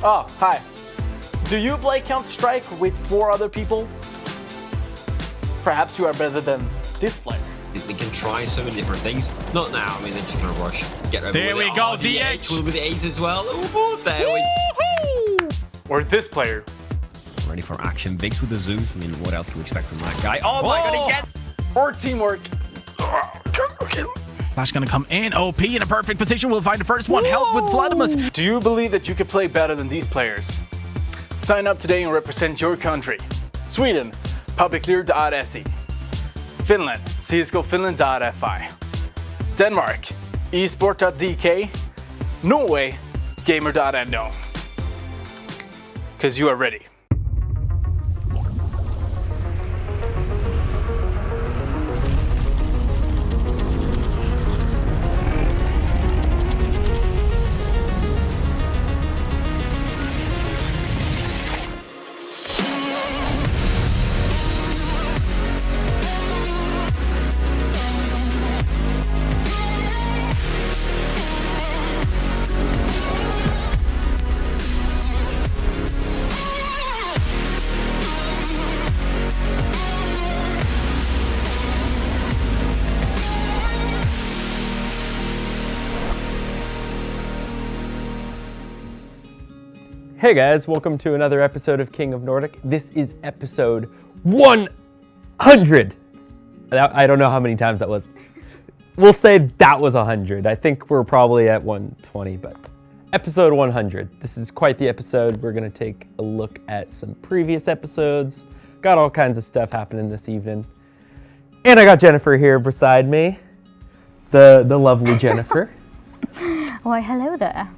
Oh, hi. Do you play Counter-Strike with 4 other people? Perhaps you are better than this player. We can try so many different things. Not now, I mean, they're just gonna rush. Get over there with we it. go, Oh, the DH. 8 will be the 8 as well. Ooh, there we Or this player. Ready for action. Biggs with the Zeus. I mean, what else do we expect from that guy? Oh my god, he gets... Or teamwork. Okay. Flash gonna come in. OP in a perfect position. We'll find the first one. Help with Vladimus. Do you believe that you can play better than these players? Sign up today and represent your country. Sweden, publiclear.se. Finland, csgofinland.fi. Denmark, esport.dk. Norway, gamer.no. Because you are ready. Hey guys, welcome to another episode of King of Nordic. This is episode 100. I don't know how many times that was. We'll say that was 100. I think we're probably at 120, but episode 100. This is quite the episode. We're gonna take a look at some previous episodes. Got all kinds of stuff happening this evening. And I got Jennifer here beside me. The lovely Jennifer. Why, hello there.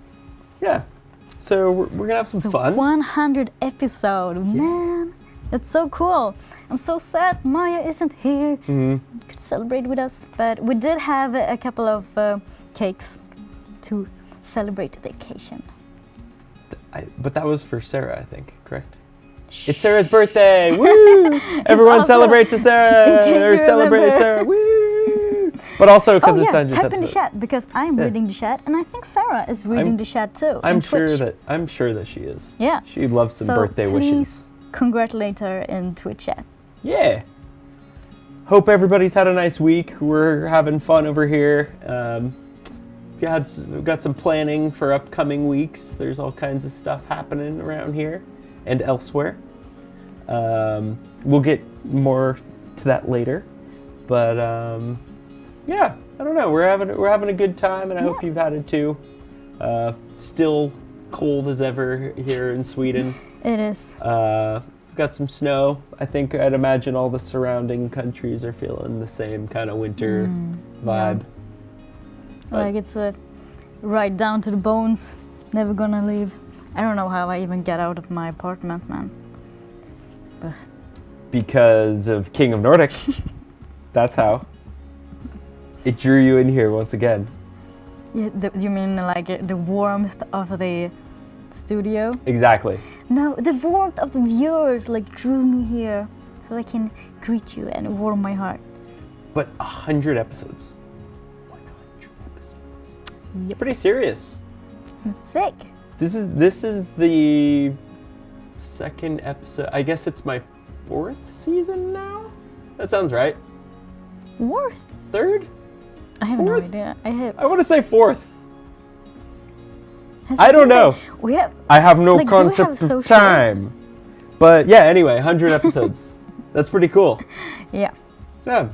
Yeah. So we're gonna have some fun. 100 episode, man. That's so cool. I'm so sad Maya isn't here. Could celebrate with us, but we did have a couple of cakes to celebrate the occasion. But that was for Sarah, I think, correct? It's Sarah's birthday! Woo! Everyone celebrate to Sarah! Or celebrate Sarah! Woo! But also because it's 100th type in the episode. chat because I'm reading the chat, and I think Sarah is reading the chat too. I'm in sure Twitch. that she is. Yeah. She loves some birthday please wishes. Congratulate her in Twitch chat. Yeah. Hope everybody's had a nice week. We're having fun over here. We've got some planning for upcoming weeks. There's all kinds of stuff happening around here and elsewhere. We'll get more to that later, but yeah, I don't know. We're having a good time, and I hope you've had it too. Still cold as ever here in Sweden. It is. Got some snow. I'd imagine all the surrounding countries are feeling the same kind of winter vibe. Yeah. Like it's right down to the bones. Never gonna leave. I don't know how I even get out of my apartment, man. But because of King of Nordic. That's how. It drew you in here once again. yeah, you mean like the warmth of the studio? Exactly. No, the warmth of the viewers like drew me here, so I can greet you and warm my heart. But 100 episodes. 100 episodes. Yep. It's pretty serious. It's sick. This is the second episode. I guess it's my 4th season now? That sounds right. Fourth? 3rd? I have no idea. I want to say 4th. Has I it don't been know. We have. I have no Like, do we have concept of social? time. But yeah, anyway, 100 episodes. That's pretty cool. Yeah. Yeah.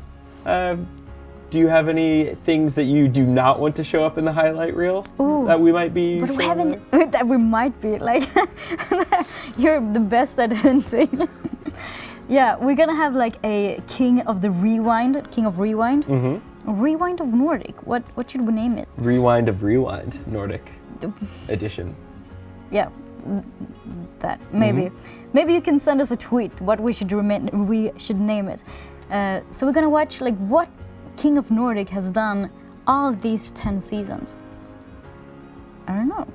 Do you have any things that you do not want to show up in the highlight reel? Ooh. That we might be But we showing haven't. That we might be like. You're the best at hinting. Yeah, we're gonna have like a King of Rewind. Mm-hmm. Rewind of Nordic. What should we name it? Rewind of Rewind Nordic edition. Yeah, that maybe. Maybe you can send us a tweet what we should name it. So we're gonna watch like what King of Nordic has done all these 10 seasons. I don't know.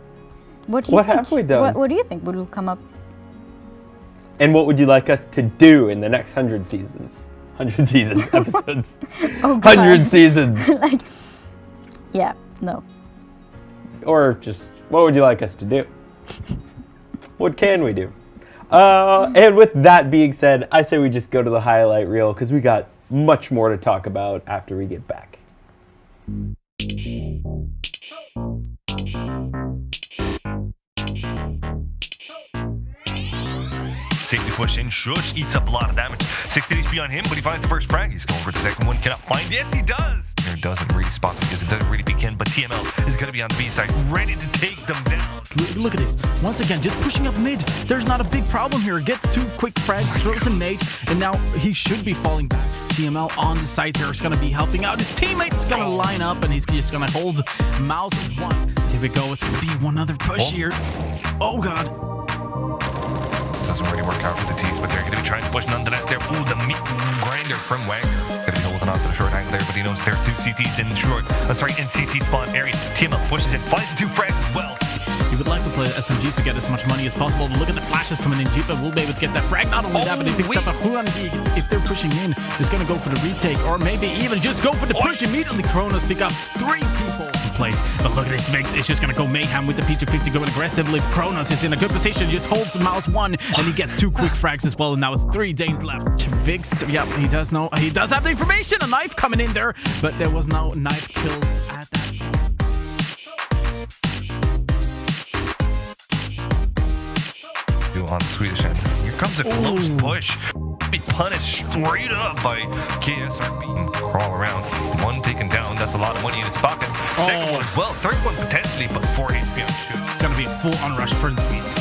What do you think? have we done? What do you think will come up? And what would you like us to do in the next 100 seasons? 100 seasons, episodes. Oh, God. 100 seasons. Like, yeah, no. Or just, what would you like us to do? What can we do? And with that being said, I say we just go to the highlight reel because we got much more to talk about after we get back. Safety push in. Shush eats up a lot of damage. 60 HP on him, but he finds the first frag. He's going for the second one. Cannot find. Yes, he does. Here doesn't really spot them because it doesn't really begin. But TML is going to be on the B side, ready to take them down. Look at this. Once again, just pushing up mid. There's not a big problem here. Gets 2 quick frags, throws a nade, and now he should be falling back. TML on the side there is going to be helping out. His teammate's going to line up, and he's just going to hold mouse 1. Here we go. It's going to be one other push here. Oh, God. Doesn't really work out for the T's, but they're going to be trying to push nonetheless there. Ooh, the meat grinder from Wagner. Going to be holding on to the short angle there, but he knows there are 2 CTs in short. That's right, in CT spawn area. TML pushes it, finds the 2 frags as well. You would like to play SMG to get as much money as possible. But look at the flashes coming in. Jeepa will be able to get that frag. Not only that, but he picks up a Huan. If they're pushing in, is going to go for the retake, or maybe even just go for the push immediately. Kronos pick up 3 people in place. But look at this Vix. It's just going to go mayhem with the P250 going aggressively. Kronos is in a good position. Just holds mouse 1, and he gets 2 quick frags as well. And now it's 3 Danes left. Vix, yeah, he does know. He does have the information. A knife coming in there, but there was no knife killed at that. On the Swedish end. Here comes a close push. Be punished straight up by KSRB. Crawl around. 1 taken down. That's a lot of money in his pocket. Second one as well. Third one potentially, but 4 HP on shoot. It's going to be a full on rush for the Swedes.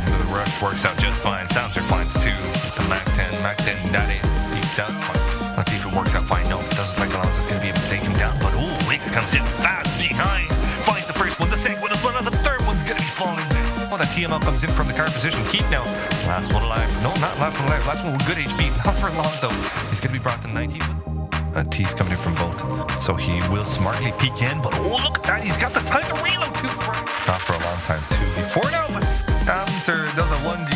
The rush works out just fine. Sounds are fine too. The Mac 10. Mac 10 that is peaks out fine. Let's see if it works out fine. No, it doesn't look like Alonso's going to be able to take him down. But ooh, Wix comes in fast behind. Finds the first one. The second one is one. The third one's going to be falling down. Oh, that TML comes in from the car position. Keep now. Last one alive. No, not last one alive. Last one with good HP. Not for long, though. He's going to be brought to 19. T's coming in from both. So he will smartly peek in. But oh, look at that. He's got the time to reload, too. Not for a long time, too. Before now, but Stamser does a 1G.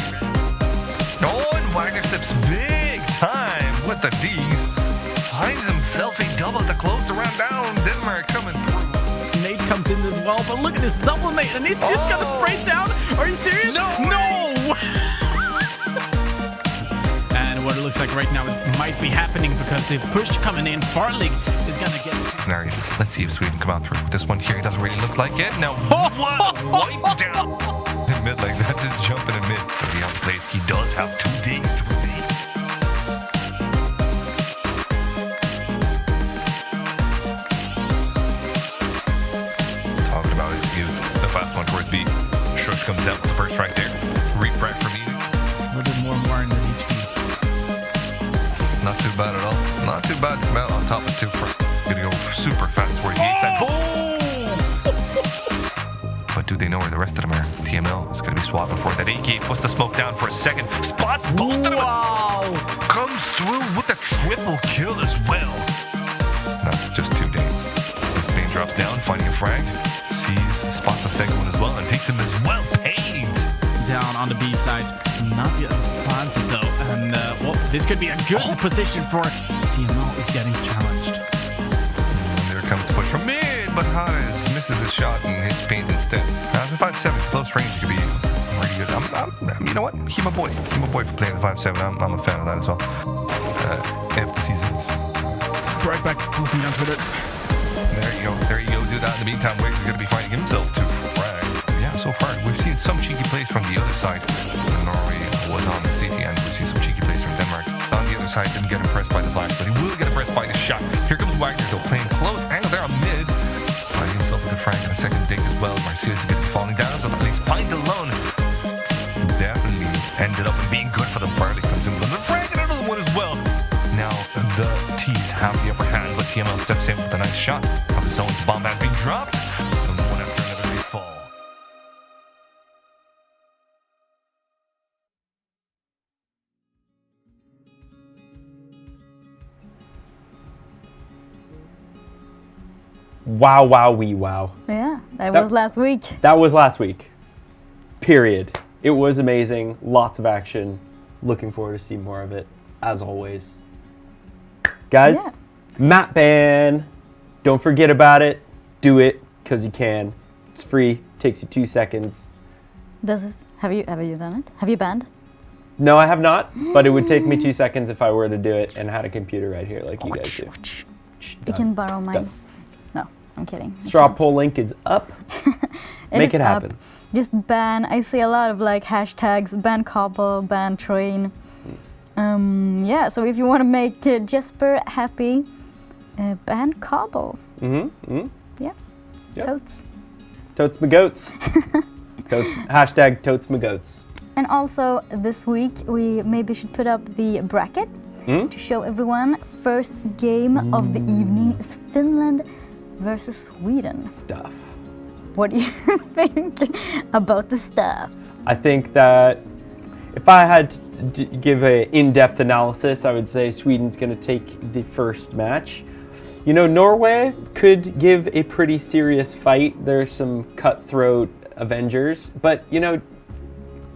Oh, and Wagner slips big time with the D's. Finds himself a double to close the round down. Denmark coming through. Nate comes in as well, but look at this double nade, and he's just gonna spray down. Are you serious? No! And what it looks like right now, it might be happening because the push coming in, Farlig is gonna get. Scenario. Let's see if Sweden come out through. This one here doesn't really look like it. Now, what a wipe down in mid like that, just jumping in mid. So he outplays. He does have 2 digs to redeem. Fast one towards B. Shush comes out with the first right there. Refract from eating. A little bit more in the HP. Not too bad at all. Not too bad to come out on top of 2 front. Gonna go super fast where he said boom! But do they know where the rest of them are? TML is gonna be swapping for it. That AK puts the smoke down for a second. Spots both of them. Wow! Comes through with a triple kill as well. That's just 2 Danes. This Dane drops down, finding a frag. Spots the second one as well and takes him as well. Paid down on the B side, not yet planted though, and well, this could be a good position for TML is getting challenged. And there comes the push from mid, but Hannes misses his shot and hits paint instead. Now the 5-7 close range could be really good. You know what? He my boy for playing the 5-7. I'm a fan of that as well. If the season is Right back, posting down Twitter. There you go, do that. In the meantime, Wiggs is going to be finding himself to frag. Yeah, so far, we've seen some cheeky plays from the other side. Norway was on the city, and we've seen some cheeky plays from Denmark. On the other side, didn't get impressed by the blacks, but he will get impressed by the shot. Here comes Wagner, though, playing close angle there on mid. Finding himself with a frag and a second dig as well. Marcius is going to be falling down, so at least find alone. Definitely ended up being good for them. Farley comes in with a frag and another one as well. Now, the T's have the upper hand, but TML steps in with a nice shot. Of his own bomb has been dropped. And one after another, they fall. Wow, wow, wee, wow. Yeah, that was last week. That was last week. Period. It was amazing. Lots of action. Looking forward to see more of it, as always. Guys, map ban. Don't forget about it. Do it, because you can. It's free. Takes you 2 seconds. Does it? Have you done it? Have you banned? No, I have not, but it would take me 2 seconds if I were to do it and had a computer right here like you guys do. You can borrow mine. Done. No, I'm kidding. I Straw can't. poll link is up. Make is it up. happen. Just ban. I see a lot of like hashtags. Ban cobble. Ban train. Yeah. So if you want to make Jesper happy, ban cobble. Mm-hmm. Yeah. Yep. Totes. Totes my goats. Hashtag totes my goats. And also this week we maybe should put up the bracket to show everyone. First game of the evening is Finland versus Sweden. Stuff. What do you think about the stuff? I think that if I had to give an in-depth analysis, I would say Sweden's going to take the first match. You know, Norway could give a pretty serious fight. There's some cutthroat Avengers, but you know,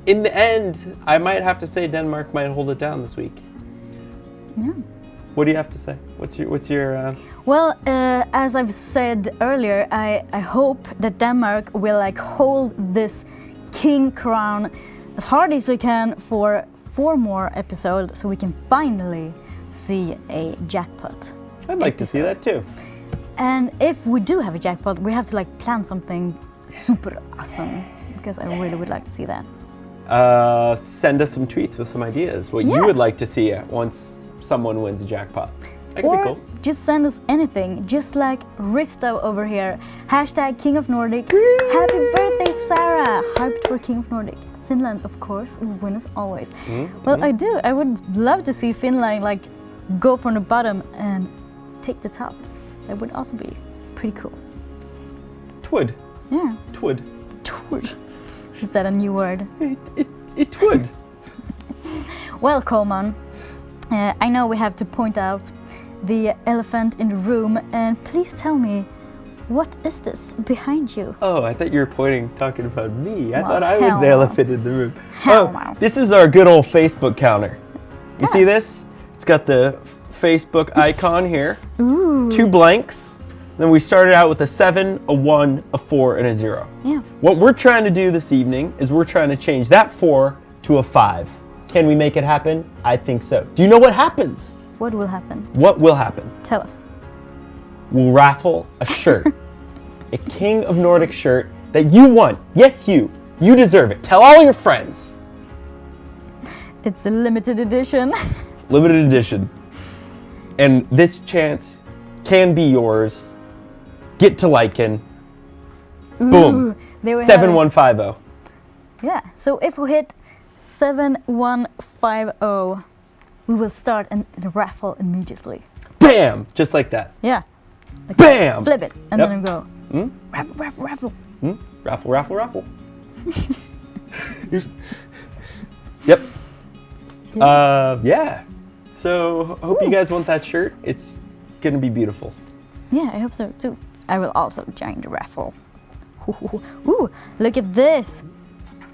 in the end, I might have to say Denmark might hold it down this week. Yeah. What do you have to say? What's your? Well, as I've said earlier, I hope that Denmark will like hold this king crown as hard as we can for 4 more episodes, so we can finally see a jackpot. I'd like to see that too. And if we do have a jackpot, we have to like plan something super awesome, because I really would like to see that. Send us some tweets with some ideas. What you would like to see once someone wins a jackpot. That could be cool. Just send us anything, just like Risto over here. Hashtag King of Nordic. Happy birthday, Sarah. Hyped for King of Nordic. Finland, of course, will win as always. Well, I would love to see Finland like go from the bottom and take the top. That would also be pretty cool. Twould. Yeah. Twould. Twould. Is that a new word? It would. Well, Coleman, I know we have to point out the elephant in the room, and please tell me, what is this behind you? Oh, I thought you were talking about me. I Well, thought I was hell the no. elephant in the room. Hell no. This is our good old Facebook counter. You Yeah. see this? It's got the Facebook icon here. Ooh. 2 blanks. Then we started out with a 7, a 1, a 4, and a 0. Yeah. What we're trying to do this evening is we're trying to change that 4 to a 5. Can we make it happen? I think so. Do you know what happens? What will happen? What will happen? Tell us. We'll raffle a shirt. A King of Nordic shirt that you want. Yes, you. You deserve it. Tell all your friends. It's a limited edition. Limited edition. And this chance can be yours. Get to Lycan. Boom. Ooh, there we have it. 7150. Yeah, so if we hit 7150, we will start a raffle immediately. Bam! Just like that. Yeah. Like Bam! Flip it, and Yep. then we go. Hmm? Raffle, raffle, raffle. Raffle, raffle, raffle. Yep. Yeah. So hope you guys want that shirt. It's gonna be beautiful. Yeah, I hope so too. I will also join the raffle. Ooh, look at this.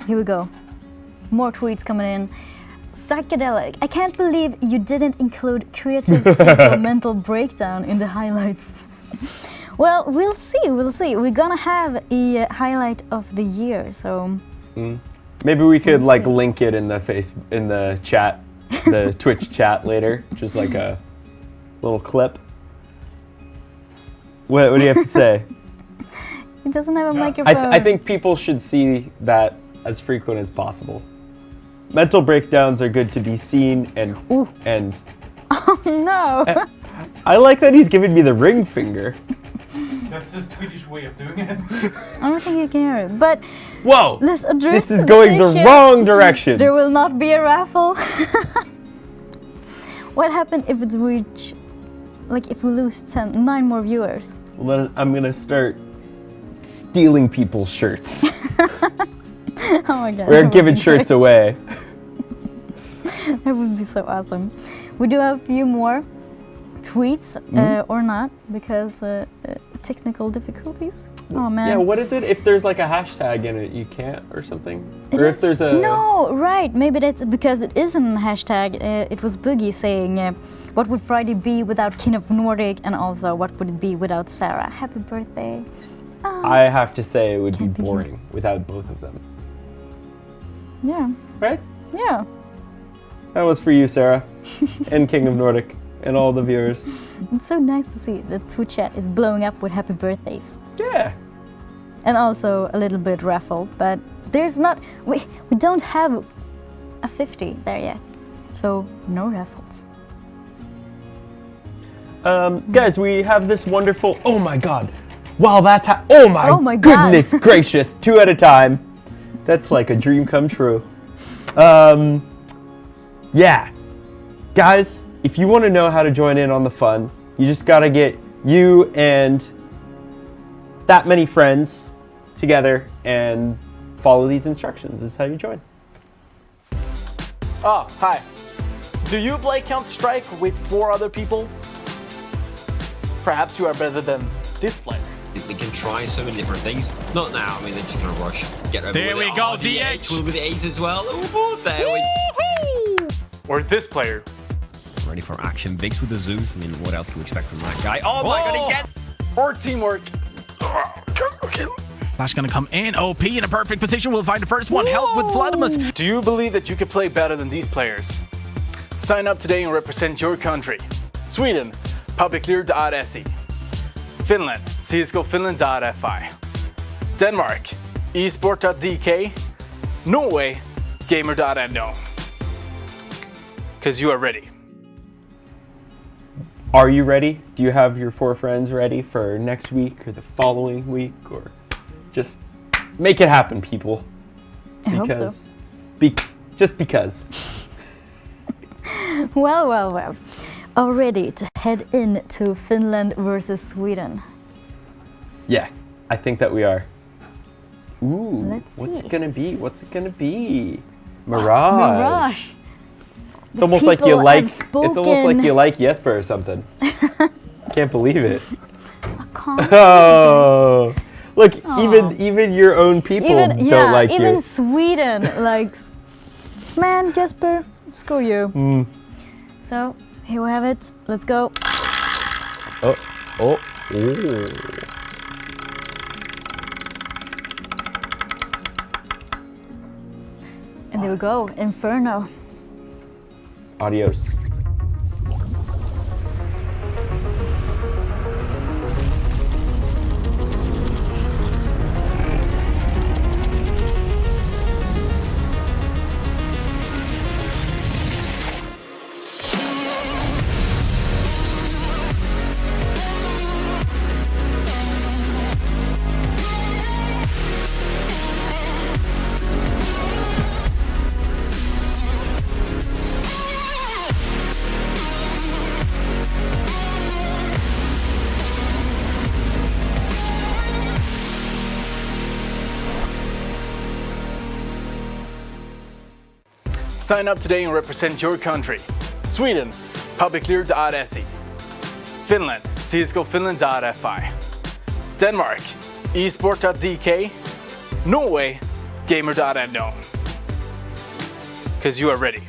Here we go. More tweets coming in. Psychedelic. I can't believe you didn't include creative physical mental breakdown in the highlights. Well, we'll see. We're gonna have a highlight of the year, so. Maybe we could Let's like see. link it in the chat, the Twitch chat later, just like a little clip. What do you have to say? He doesn't have a microphone. I think people should see that as frequent as possible. Mental breakdowns are good to be seen and Ooh. and Oh no! I like that he's giving me the ring finger. That's the Swedish way of doing it. I don't think you can hear it, but Whoa! let's address This is going the issue. wrong direction. There will not be a raffle. What happened if it's if we lose 9 more viewers? Well, then I'm gonna start stealing people's shirts. Oh my god. We're that giving would be shirts great. away. That would be so awesome. We do have a few more tweets, or not, because technical difficulties. Oh man. Yeah, what is it? If there's like a hashtag in it, you can't or something? Or if there's a... No, right. Maybe that's because it isn't a hashtag. It was Boogie saying, what would Friday be without King of Nordic? And also, what would it be without Sarah? Happy birthday. I have to say it would be Can't be boring without both of them. Yeah. right? Yeah. That was for you, Sarah, and King of Nordic, and all the viewers. It's so nice to see the Twitch chat is blowing up with happy birthdays. Yeah. And also a little bit raffle, but there's not, we don't have a 50 there yet. So no raffles. Guys, we have this wonderful, oh my god. Wow, that's oh my God. goodness gracious, 2 at a time. That's like a dream come true. Yeah. Guys, if you want to know how to join in on the fun, you just gotta get you and that many friends together and follow these instructions. This is how you join. Oh, hi. Do you play Counter-Strike with 4 other people? Perhaps you are better than this player. We can try so many different things. Not now. I mean, they're just gonna rush. Get over There with we it. go, the DH. H will be the 8 as well. Ooh, there we Or this player. ready for action. Biggs with the Zeus. I mean, what else do we expect from that guy? Oh my god, again! Or teamwork. Okay. Flash gonna come in. OP in a perfect position. We'll find the first one. Help with Vladimus. Do you believe that you can play better than these players? Sign up today and represent your country. Sweden, publiclear.se. Finland, csgofinland.fi. Denmark, esport.dk. Norway, gamer.no. Because you are ready. Are you ready? Do you have your 4 friends ready for next week or the following week, or just make it happen, people? I hope so. Just because. Well. Are ready to head into Finland versus Sweden. Yeah, I think that we are. Ooh, Let's what's see. it gonna be? What's it gonna be? Mirage. Mirage. It's almost like you people like. have It's almost like spoken. you like Jesper or something. Can't believe it. Can't- Oh, look, Aw. even your own people Even don't like even you. Sweden likes. Man, Jesper, screw you. Mm. So here we have it. Let's go. Oh. And there we go. Inferno. Adios. Sign up today and represent your country. Sweden, publiclear.se. Finland, csgofinland.fi. Denmark, esport.dk. Norway, gamer.no. Because you are ready.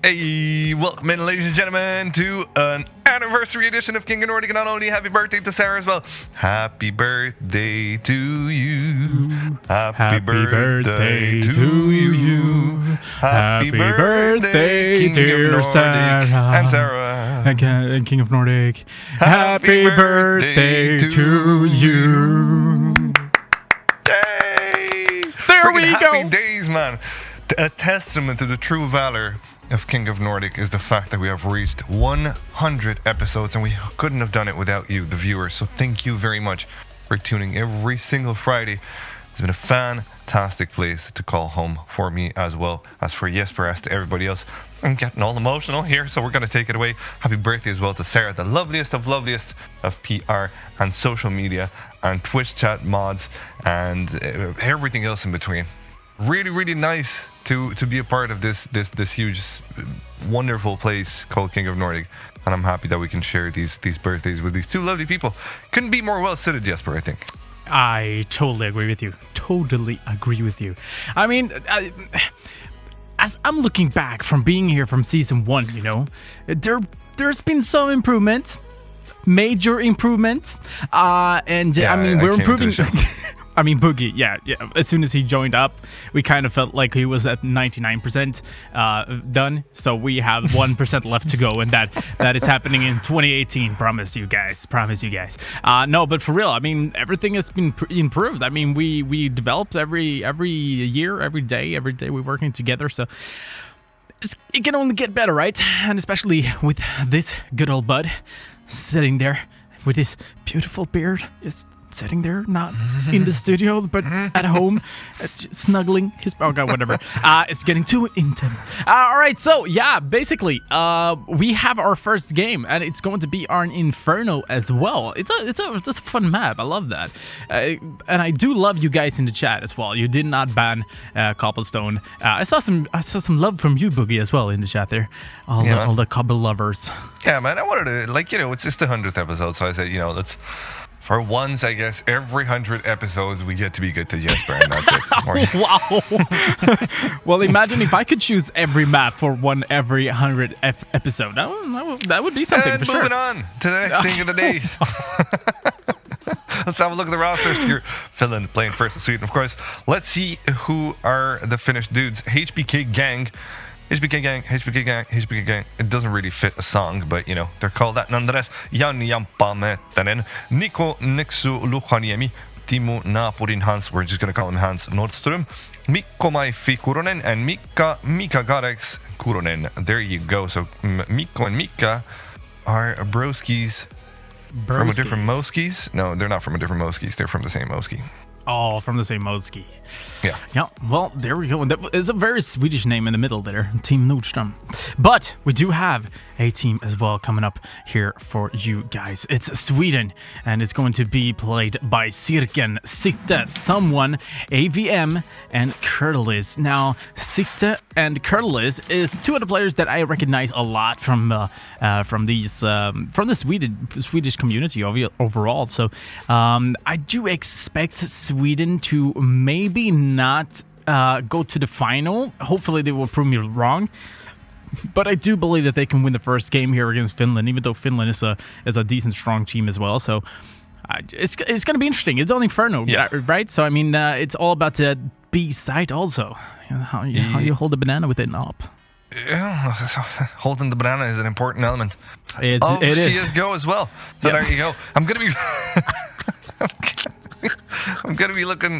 Hey, welcome in, ladies and gentlemen, to an anniversary edition of King of Nordic. And not only happy birthday to Sarah as well. Happy birthday to you. Happy birthday to you. Happy birthday, dear Sarah. And Sarah. And King of Nordic. Happy birthday to you. Yay! There we happy go. days, man. A testament to the true valor of King of Nordic is the fact that we have reached 100 episodes, and we couldn't have done it without you, the viewers. So thank you very much for tuning every single Friday. It's been a fantastic place to call home for me, as well as for Jesper, as to everybody else. I'm getting all emotional here, so we're going to take it away. Happy birthday as well to Sarah, the loveliest of PR and social media and Twitch chat mods and everything else in between. Really, really nice to be a part of this huge, wonderful place called King of Nordic, and I'm happy that we can share these birthdays with these two lovely people. Couldn't be more well suited, Jesper, I think. I totally agree with you. I mean, as I'm looking back from being here from season 1, you know, there's been some improvements, major improvements, and Yeah, I mean, I we're came to improving. the show. I mean, Boogie, yeah. As soon as he joined up, we kind of felt like he was at 99% done. So we have 1% left to go, and that is happening in 2018. Promise you guys. No, but for real, I mean, everything has been improved. I mean, we developed every year, every day we're working together. So it can only get better, right? And especially with this good old bud sitting there with his beautiful beard, just sitting there, not in the studio, but at home, snuggling his... Oh, God, whatever. It's getting too intimate. All right, so, yeah, basically, we have our first game, and it's going to be our Inferno as well. It's a fun map. I love that. And I do love you guys in the chat as well. You did not ban Cobblestone. I saw some love from you, Boogie, as well, in the chat there. All the Cobble lovers. Yeah, man, I wanted to, like, you know, it's just the 100th episode, so I said, you know, let's... For once, I guess, every 100 episodes, we get to be good to Jesper, and that's it. Wow. Well, imagine if I could choose every map for every 100 episode. That would be something, and for sure. moving on to the next thing of the day. Let's have a look at the rosters here. Finland playing versus Sweden, of course. Let's see who are the Finnish dudes. HBK Gang. It doesn't really fit a song, but you know, they're called that nonetheless. Jan Jamppa Mettänen, Niko Niksu Luhaniemi, Timo Naapurin Hans, we're just gonna call him Hans Nordström, Mikko Maifi Kuronen, and Mika Garex Kuronen. There you go. So Mikko and Mika are broskies from a different Moskis. No, they're not from a different Moskis. They're from the same Moski. Oh, from the same Moski. Yeah. Yeah, well, there we go. That is a very Swedish name in the middle there, Team Nordström. But we do have a team as well coming up here for you guys. It's Sweden, and it's going to be played by Sirken, Sitte, Someone, AVM, and Kurtlis. Now, Sitte and Kurtlis is two of the players that I recognize a lot from the Swedish community overall. So I do expect Sweden to maybe not go to the final. Hopefully they will prove me wrong, but I do believe that they can win the first game here against Finland, even though Finland is a decent strong team as well. So it's going to be interesting. It's on Inferno, right? So I mean, it's all about the B side also. How you hold the banana with it up. Yeah, holding the banana is an important element It of is. CSGO as well. So there you go. I'm gonna be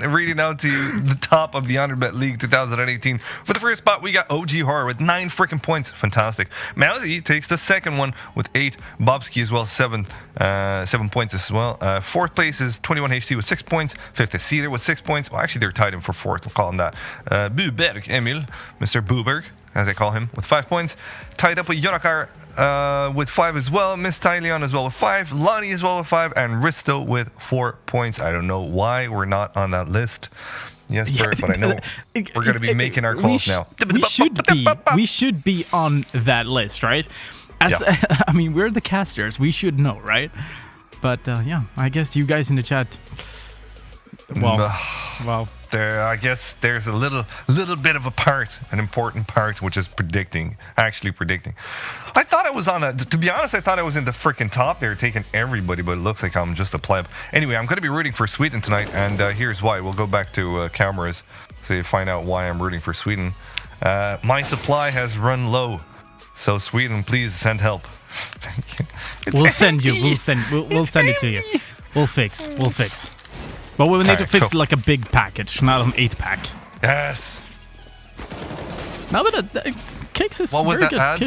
reading out to you the top of the Underbet League 2018. For the first spot, we got OG Horror with 9 freaking points. Fantastic. Mousy takes the second one with 8. Bobski as well, 7 points as well. Fourth place is 21HC with 6 points. Fifth is Cedar with 6 points. Well, actually, they're tied in for fourth. We'll call him that. Buberg Emil, Mr. Buberg, as I call him, with 5 points. Tied up with Yonakar with 5 as well. Miss Tyleon as well with 5. Lonnie as well with 5. And Risto with 4 points. I don't know why we're not on that list. Yes, Bert, but I know we're going to be making our calls now. We should be on that list, right? I mean, we're the casters. We should know, right? But yeah, I guess you guys in the chat. Well, I guess there's a little bit of a part, an important part, which is actually predicting. I thought I was to be honest, I thought I was in the freaking top there, taking everybody, but it looks like I'm just a pleb. Anyway, I'm going to be rooting for Sweden tonight, and here's why. We'll go back to cameras so you find out why I'm rooting for Sweden. My supply has run low, so Sweden, please send help. Thank you. We'll send you. We'll send it to you. We'll fix. But we'll need to fix cool. like a big package, not an 8-pack. Yes. Now that cakes is What was very that good. ad?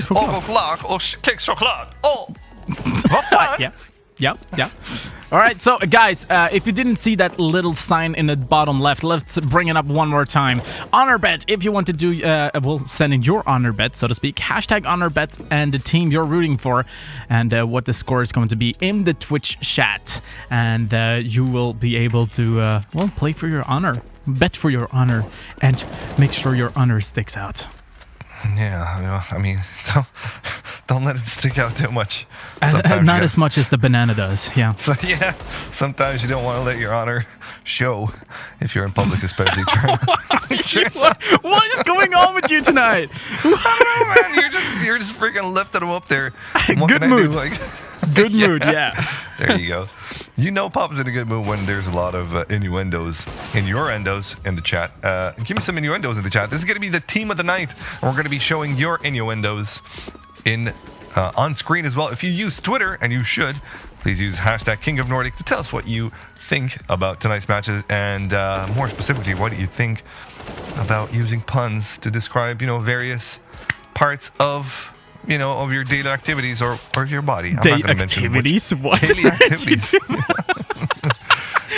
Cake chocolate. Oh, what fun. Yeah. All right, so guys, if you didn't see that little sign in the bottom left, let's bring it up one more time. Honor bet, if you want to do, we'll send in your honor bet, so to speak. Hashtag honor bet and the team you're rooting for, and what the score is going to be in the Twitch chat. And you will be able to, play for your honor, bet for your honor, and make sure your honor sticks out. Yeah, I mean, don't let it stick out too much. Not as much as the banana does, yeah. So, yeah, sometimes you don't want to let your honor show if you're in public, especially. What is going on with you tonight? I don't know, man. You're just freaking lifting them up there. What Good can mood. I do? Good mood, yeah. There you go. You know Papa's in a good mood when there's a lot of innuendos in the chat. Give me some innuendos in the chat. This is going to be the team of the night. And we're going to be showing your innuendos on screen as well. If you use Twitter, and you should, please use hashtag King of Nordic to tell us what you think about tonight's matches. And more specifically, what do you think about using puns to describe, various parts of your daily activities or your body. Daily activities? What? Daily activities.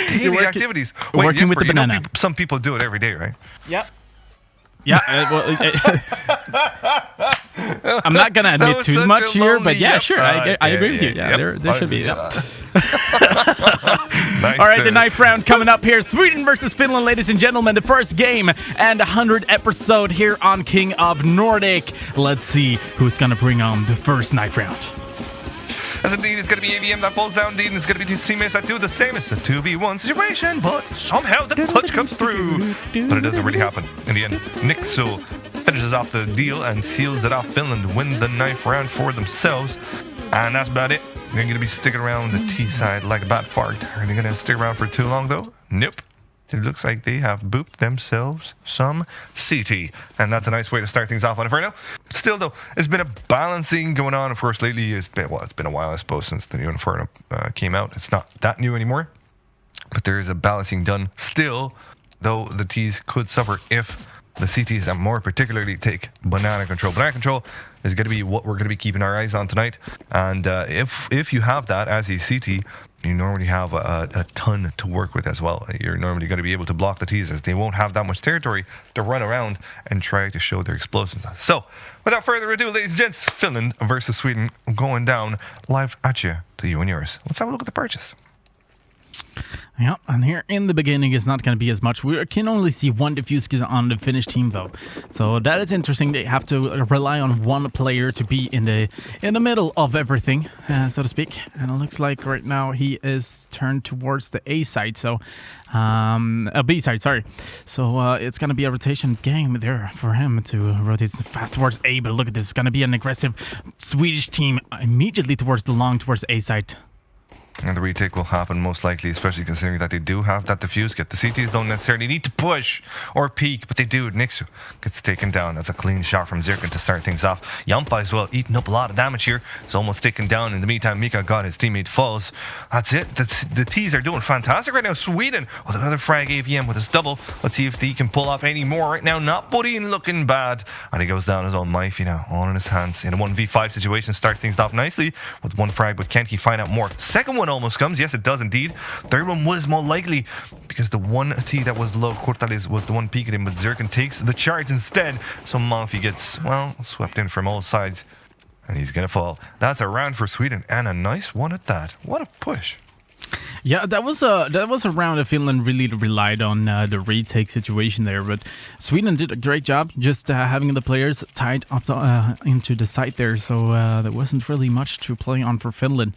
Daily activities. Wait, working with the banana. Some people do it every day, right? Yep. Yeah, I'm not going to admit too much here, but yeah, sure, I agree with you. Yeah, there should be. Yeah. Nice. All right, the ninth round coming up here. Sweden versus Finland, ladies and gentlemen. The first game and 100th episode here on King of Nordic. Let's see who's going to bring on the first ninth round. As indeed, it's going to be AVM that falls down. Indeed, it's going to be two teammates that do the same. It's a 2v1 situation, but somehow the clutch comes through. But it doesn't really happen in the end. Nixo finishes off the deal and seals it off. Finland win the ninth round for themselves. And that's about it. They're going to be sticking around the T-side like a bad fart. Are they going to stick around for too long, though? Nope. It looks like they have booped themselves some CT. And that's a nice way to start things off on Inferno. Still, though, it's been a balancing going on. Of course, lately, it's been a while, I suppose, since the new Inferno came out. It's not that new anymore. But there is a balancing done still, though the Ts could suffer if the CTs and more particularly take banana control. Banana control is going to be what we're going to be keeping our eyes on tonight. And if you have that as a CT, you normally have a ton to work with as well. You're normally going to be able to block the Ts as they won't have that much territory to run around and try to show their explosions. So, without further ado, ladies and gents, Finland versus Sweden going down live at you, to you and yours. Let's have a look at the purchase. Yeah, and here in the beginning it's not going to be as much. We can only see one diffuse on the Finnish team though, so that is interesting. They have to rely on one player to be in the middle of everything, so to speak. And it looks like right now he is turned towards the A side, so B side, sorry. So it's going to be a rotation game there for him to rotate fast towards A. But look at this, it's going to be an aggressive Swedish team immediately towards the A side. And the retake will happen most likely, especially considering that they do have that diffuse kit. The CTs don't necessarily need to push or peek, but they do. Nixu gets taken down. That's a clean shot from Zirkin to start things off. Yampa as well, eating up a lot of damage here. He's almost taken down. In the meantime, Mika got his teammate falls. That's it. The Ts are doing fantastic right now. Sweden with another frag AVM with his double. Let's see if he can pull off any more right now. Not Budin looking bad. And he goes down his own knife, all in his hands. In a 1v5 situation, starts things off nicely with one frag, but can't he find out more? Second one almost comes. Yes, it does indeed. Third one was more likely because the one T that was low, Cortales, was the one peeking him, but Zirkin takes the charge instead. So Monfi gets, swept in from all sides, and he's going to fall. That's a round for Sweden, and a nice one at that. What a push. Yeah, that was a round that Finland really relied on the retake situation there, but Sweden did a great job just having the players tied up into the site there, so there wasn't really much to play on for Finland.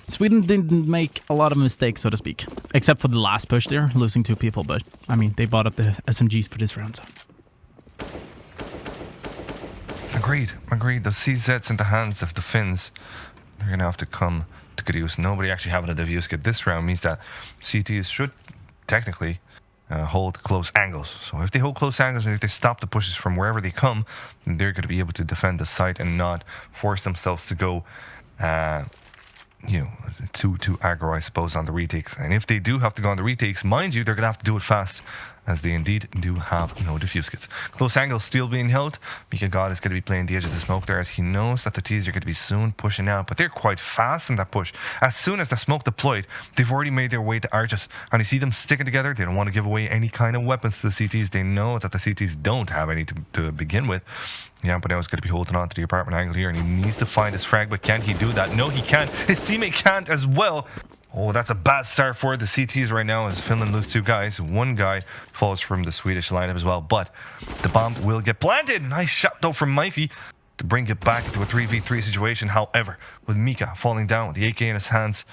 Sweden didn't make a lot of mistakes, so to speak, except for the last push there, losing 2 people, but I mean, they bought up the SMGs for this round. So. Agreed. The CZs in the hands of the Finns, they're going to have to come to good use. Nobody actually having a diffuse kit this round means that CTs should technically hold close angles. So if they hold close angles and if they stop the pushes from wherever they come, then they're going to be able to defend the site and not force themselves to go, too aggro, I suppose, on the retakes. And if they do have to go on the retakes, mind you, they're going to have to do it fast, as they indeed do have no diffuse kits. Close angle still being held. Mika God is going to be playing the edge of the smoke there, as he knows that the T's are going to be soon pushing out, but they're quite fast in that push. As soon as the smoke deployed, they've already made their way to arches, and you see them sticking together. They don't want to give away any kind of weapons to the CTs. They know that the CTs don't have any to begin with. Yeah, but now he's going to be holding on to the apartment angle here, and he needs to find his frag, but can he do that? No, he can't. His teammate can't as well. Oh, that's a bad start for the CTs right now as Finland lose 2 guys. 1 guy falls from the Swedish lineup as well, but the bomb will get planted. Nice shot though from Mifey to bring it back into a 3v3 situation. However, with Mika falling down with the AK in his hands,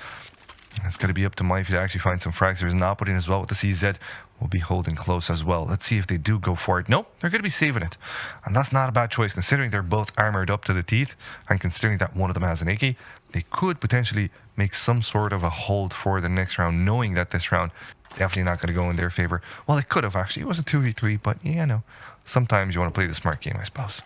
it's going to be up to Mifey to actually find some frags. There's an opening as well with the CZ. Will be holding close as well. Let's see if they do go for it. Nope, they're going to be saving it. And that's not a bad choice, considering they're both armored up to the teeth, and considering that one of them has an AK, they could potentially make some sort of a hold for the next round, knowing that this round definitely not going to go in their favor. Well, it could have actually. It was a 2v3, but sometimes you want to play the smart game, I suppose.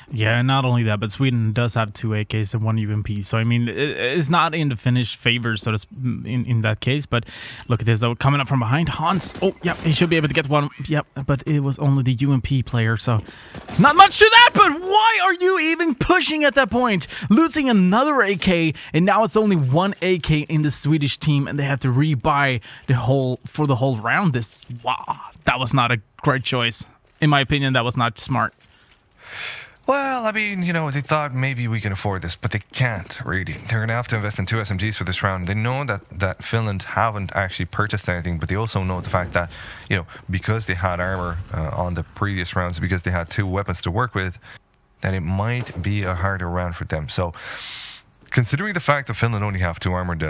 Yeah, and not only that, but Sweden does have 2 AKs and 1 UMP. So, I mean, it's not in the Finnish favor, so to in that case. But look at this, though, coming up from behind. Hans, oh, yeah, he should be able to get one. Yep, but it was only the UMP player, so not much to that. But why are you even pushing at that point? Losing another AK, and now it's only 1 AK in the Swedish team, and they have to rebuy the whole round. Wow, that was not a great choice. In my opinion, that was not smart. Well, I mean, they thought maybe we can afford this, but they can't, really. They're going to have to invest in 2 SMGs for this round. They know that Finland haven't actually purchased anything, but they also know the fact that, because they had armor on the previous rounds, because they had 2 weapons to work with, that it might be a harder round for them. So, considering the fact that Finland only have 2 armored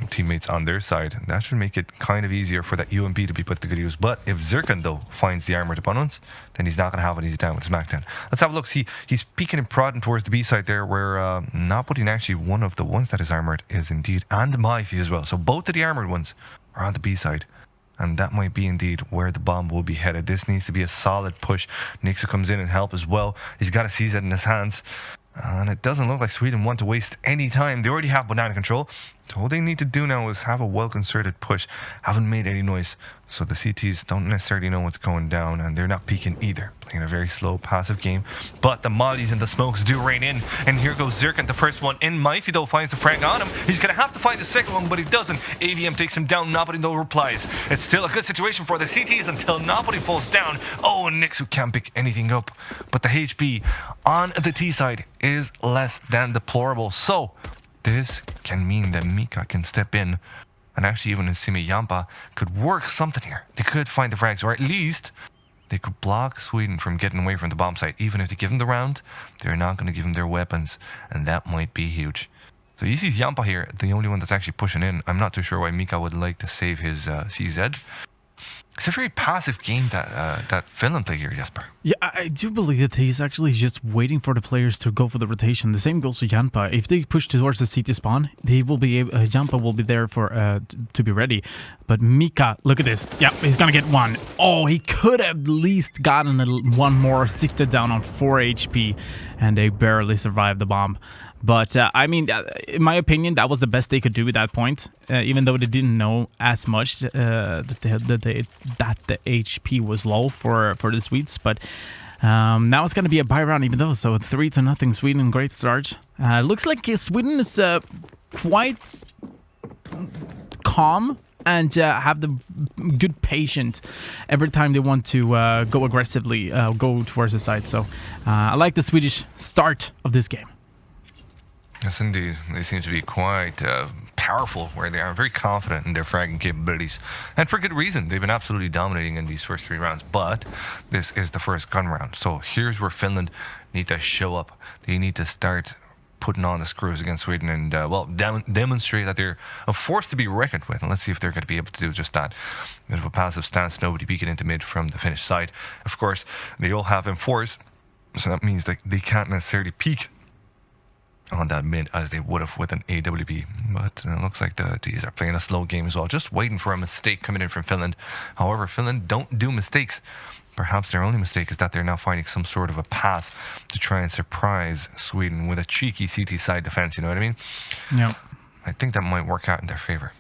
teammates on their side, that should make it kind of easier for that UMP to be put to good use. But if Zirkan, though, finds the armored opponents, then he's not going to have an easy time with his MAC-10. Let's have a look. See, he's peeking and prodding towards the B side there, where not putting actually one of the ones that is armored is indeed, and Mifey as well. So both of the armored ones are on the B side. And that might be indeed where the bomb will be headed. This needs to be a solid push. Nixo comes in and help as well. He's got a CZ in his hands. And it doesn't look like Sweden want to waste any time. They already have banana control. So all they need to do now is have a well-concerted push. Haven't made any noise. So the CTs don't necessarily know what's going down, and they're not peeking either. Playing a very slow, passive game. But the mollies and the smokes do rain in. And here goes Zirkan, the first one in. Mifey, though, finds the frag on him. He's going to have to find the second one, but he doesn't. AVM takes him down. Nobody, though, replies. It's still a good situation for the CTs until nobody falls down. Oh, and Nixu can't pick anything up. But the HP on the T side is less than deplorable. So this can mean that Mika can step in, and actually even Simi Yampa could work something here. They could find the frags, or at least they could block Sweden from getting away from the bomb site. Even if they give them the round, they're not going to give them their weapons, and that might be huge. So you see Yampa here, the only one that's actually pushing in. I'm not too sure why Mika would like to save his CZ. It's a very passive game that Finland play here, Jesper. Yeah, I do believe that he's actually just waiting for the players to go for the rotation. The same goes to Jampa. If they push towards the CT spawn, they will be Jampa will be there for to be ready. But Mika, look at this. Yeah, he's gonna get one. Oh, he could have at least gotten one more, sifted down on 4 HP, and they barely survived the bomb. But, I mean, in my opinion, that was the best they could do at that point, even though they didn't know as much that the HP was low for the Swedes. But now it's going to be a bye round, even though. So it's 3-0 Sweden. Great start. Looks like Sweden is quite calm and have the good patience every time they want to go aggressively, go towards the side. So I like the Swedish start of this game. Yes, indeed. They seem to be quite powerful where they are, very confident in their fragging capabilities. And for good reason. They've been absolutely dominating in these first 3 rounds. But this is the first gun round. So here's where Finland need to show up. They need to start putting on the screws against Sweden and, well, demonstrate that they're a force to be reckoned with. And let's see if they're going to be able to do just that. Bit of a passive stance, nobody peeking into mid from the Finnish side. Of course, they all have M4s, so that means that they can't necessarily peek on that mid as they would have with an AWP. But it looks like the T's are playing a slow game as well, just waiting for a mistake coming in from Finland. However, Finland don't do mistakes. Perhaps their only mistake is that they're now finding some sort of a path to try and surprise Sweden with a cheeky CT side defense, you know what I mean? Yeah. I think that might work out in their favor.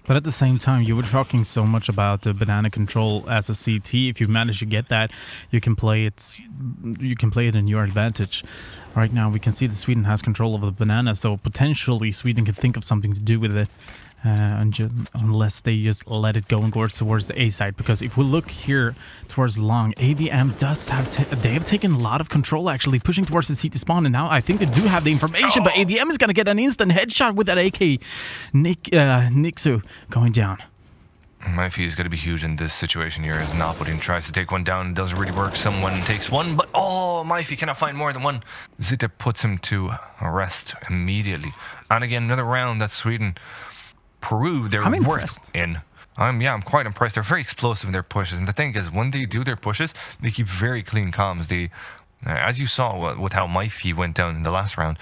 But at the same time, you were talking so much about the banana control as a CT. If you manage to get that, you can play it. You can play it in your advantage. Right now, we can see that Sweden has control of the banana, so potentially Sweden can think of something to do with it, unless they just let it go and go towards the A side. Because if we look here towards long, AVM does have they have taken a lot of control actually, pushing towards the CT spawn, and now I think they do have the information. But AVM is gonna get an instant headshot with that AK. Nixu going down. My fee is going to be huge in this situation here as Napolitan tries to take one down. It doesn't really work. Someone takes one, but my fee cannot find more than one. Zita puts him to rest immediately. And again, another round that Sweden proved they're worth in. I'm quite impressed. They're very explosive in their pushes. And the thing is, when they do their pushes, they keep very clean comms. They, as you saw with how my fee went down in the last round,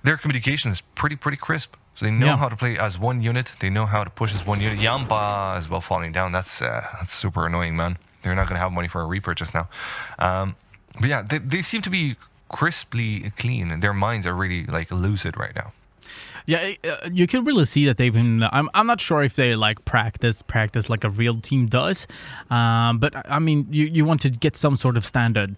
their communication is pretty crisp. So they know how to play as one unit. They know how to push as one unit. Yamba as well falling down. That's super annoying, man. They're not going to have money for a repurchase now. But yeah, they seem to be crisply clean, and their minds are really like lucid right now. Yeah, you can really see that they've been. I'm not sure if they like practice like a real team does, but I mean, you want to get some sort of standard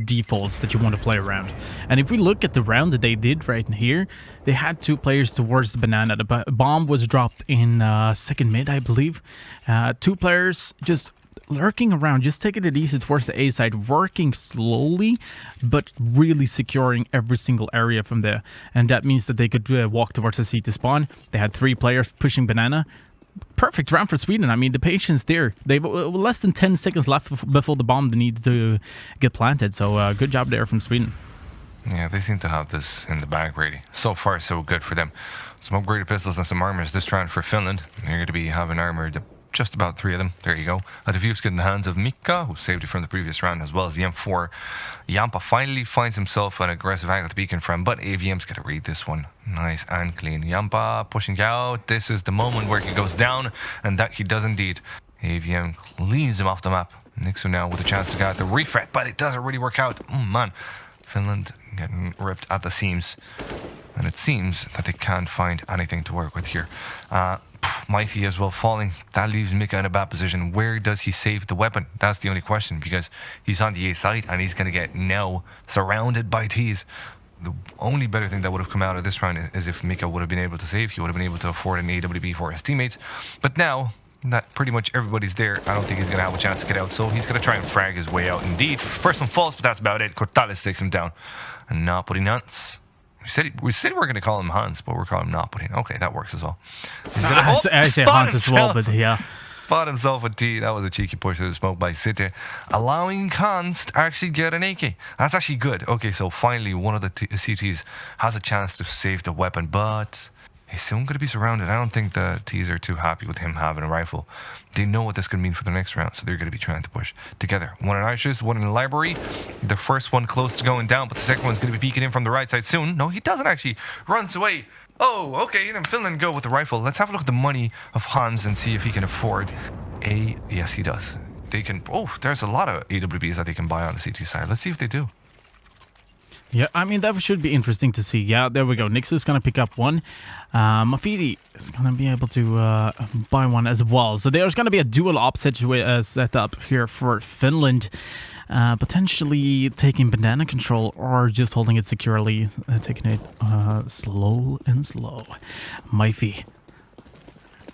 defaults that you want to play around. And if we look at the round that they did right here, they had 2 players towards the banana. The bomb was dropped in second mid, I believe. 2 players just lurking around, just taking it easy towards the A side, working slowly, but really securing every single area from there. And that means that they could walk towards the CT spawn. They had 3 players pushing banana. Perfect round for Sweden. I mean, the patience there. They've less than 10 seconds left before the bomb needs to get planted. So good job there from Sweden. Yeah, they seem to have this in the bag, really. So far, so good for them. Some upgraded pistols and some armors this round for Finland. They're going to be having armored just about 3 of them. There you go. A diffuse in the hands of Mika, who saved it from the previous round, as well as the M4. Yampa finally finds himself an aggressive angle to beacon from, but AVM's going to read this one. Nice and clean. Yampa pushing out. This is the moment where he goes down, and that he does indeed. AVM cleans him off the map. Nixu now with a chance to get the refret, but it doesn't really work out. Oh man. Finland getting ripped at the seams. And it seems that they can't find anything to work with here. Mifey as well falling. That leaves Mika in a bad position. Where does he save the weapon? That's the only question, because he's on the A side and he's going to get now surrounded by T's. The only better thing that would have come out of this round is if Mika would have been able to save. He would have been able to afford an AWP for his teammates. But now that pretty much everybody's there, I don't think he's going to have a chance to get out. So he's going to try and frag his way out indeed. First one falls, but that's about it. Cortales takes him down. And Napoli nuts. We said we're going to call him Hans, but we're calling him Napoli. Okay, that works as well. I say Hans as well, but yeah. Spot himself a T. That was a cheeky push of the smoke by City, allowing Hans to actually get an AK. That's actually good. Okay, so finally one of the CTs has a chance to save the weapon, but he's soon going to be surrounded. I don't think the T's are too happy with him having a rifle. They know what this could mean for the next round, so they're going to be trying to push together. One in arches, one in the library. The first one close to going down, but the second one's going to be peeking in from the right side soon. No, he doesn't actually. Runs away. Oh, okay, then Finland go with the rifle. Let's have a look at the money of Hans and see if he can afford a... Yes, he does. They can... Oh, there's a lot of AWPs that they can buy on the CT side. Let's see if they do. Yeah, I mean, that should be interesting to see. Yeah, there we go. Nix is going to pick up one. Mafidi is going to be able to buy one as well. So there's going to be a dual op set up here for Finland. Potentially taking banana control or just holding it securely, taking it slow and slow. Mifey.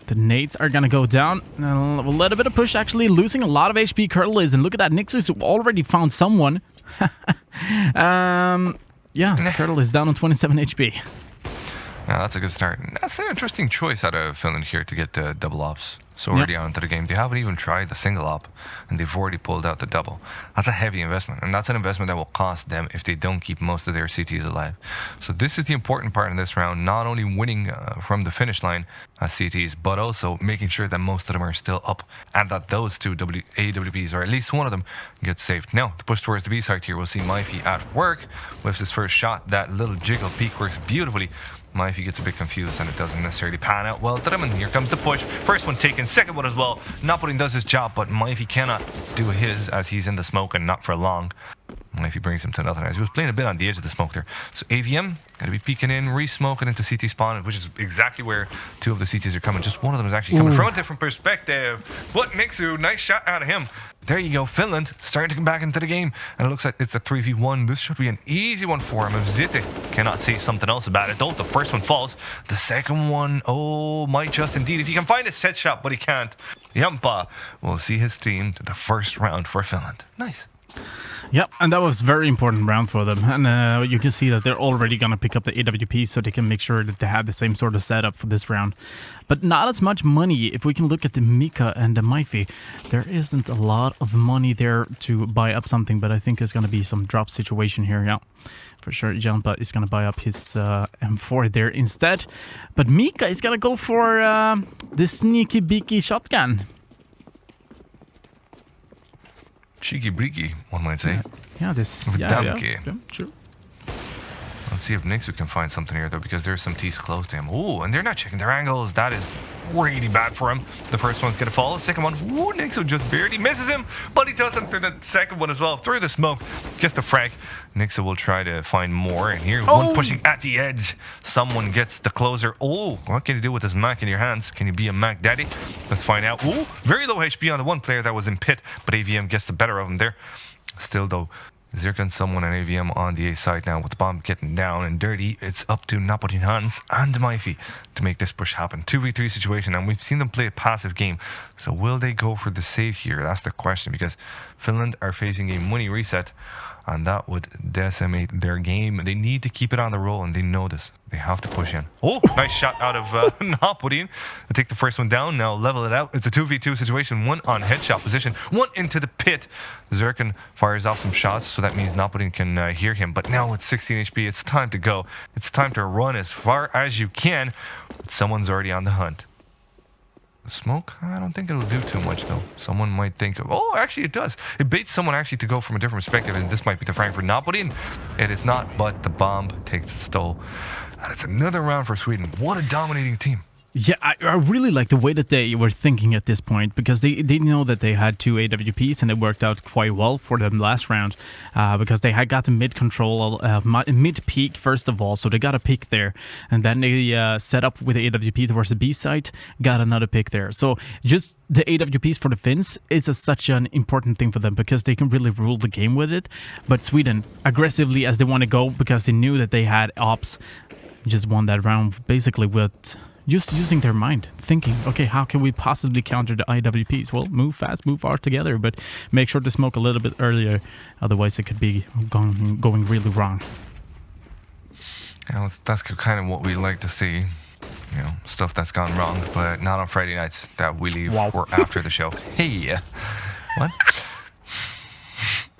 The nades are going to go down. A little bit of push, actually. Losing a lot of HP, Curtle is. And look at that. Nixus already found someone. Yeah, Curtle is down on 27 HP. Yeah, that's a good start. That's an interesting choice out of Finland here to get double ops so early on into the game. They haven't even tried the single op, and they've already pulled out the double. That's a heavy investment, and that's an investment that will cost them if they don't keep most of their CTs alive. So this is the important part in this round, not only winning from the finish line as CTs, but also making sure that most of them are still up, and that those two AWPs, or at least one of them, gets saved. Now, to push towards the B side here, we'll see Mifey at work with his first shot. That little jiggle peek works beautifully. Mifey gets a bit confused and it doesn't necessarily pan out well to them, and here comes the push. First one taken, second one as well. Napolin does his job, but Mifey cannot do his as he's in the smoke and not for long. Mifey brings him to nothing as he was playing a bit on the edge of the smoke there. So AVM gonna be peeking in, re-smoking into CT spawn, which is exactly where two of the CTs are coming. Just one of them is actually coming from a different perspective. What Nixu, nice shot out of him. There you go, Finland starting to come back into the game, and it looks like it's a 3v1. This should be an easy one for him if Zite cannot say something else about it. Don't. The first one falls. The second one, oh, might just indeed. If he can find a set shot, but he can't. Jampa will see his team to the first round for Finland. Nice. Yep, and that was very important round for them. And you can see that they're already going to pick up the AWP so they can make sure that they have the same sort of setup for this round. But not as much money. If we can look at the Mika and the Mifey, there isn't a lot of money there to buy up something, but I think there's going to be some drop situation here, yeah. For sure, Jampa is going to buy up his M4 there instead. But Mika is going to go for the sneaky beaky shotgun. Cheeky breaky, one might say. Yeah, this... Yeah, sure. Let's see if Nixu can find something here, though, because there's some T's close to him. Ooh, and they're not checking their angles. That is really bad for him. The first one's going to fall. The second one, ooh, Nixu just barely misses him, but he doesn't through the second one as well. Through the smoke, gets the frag. Nixu will try to find more, and here, one pushing at the edge. Someone gets the closer. Oh, what can you do with this Mac in your hands? Can you be a Mac daddy? Let's find out. Ooh, very low HP on the one player that was in pit, but AVM gets the better of him there. Still, though, Zirk and someone and AVM on the A side now with the bomb getting down and dirty. It's up to Napolin Hans and Mifey to make this push happen. 2v3 situation, and we've seen them play a passive game. So will they go for the save here? That's the question, because Finland are facing a money reset, and that would decimate their game. They need to keep it on the roll, and they know this. They have to push in. Oh, nice shot out of Napolin. They take the first one down, now level it out. It's a 2v2 situation, one on headshot position, one into the pit. Zirkin fires off some shots, so that means Napolin can hear him. But now with 16 HP, it's time to go. It's time to run as far as you can. Someone's already on the hunt. Smoke? I don't think it'll do too much, though. Someone might think of... Oh, actually, it does. It baits someone actually to go from a different perspective, and this might be the Frankfurt Napolin. It is not, but the bomb takes the stole. And it's another round for Sweden. What a dominating team. Yeah, I really like the way that they were thinking at this point, because they know that they had two AWPs and it worked out quite well for them last round, because they had got the mid control, mid peak first of all, so they got a pick there, and then they set up with the AWP towards the B site, got another pick there. So just the AWPs for the Finns is such an important thing for them, because they can really rule the game with it. But Sweden, aggressively as they want to go, because they knew that they had ops, just won that round basically with... just using their mind, thinking, okay, how can we possibly counter the IWPs? Well, move fast, move far together, but make sure to smoke a little bit earlier. Otherwise, it could be going really wrong. Yeah, that's kind of what we like to see. You know, stuff that's gone wrong, but not on Friday nights that we leave or after the show. Hey, what?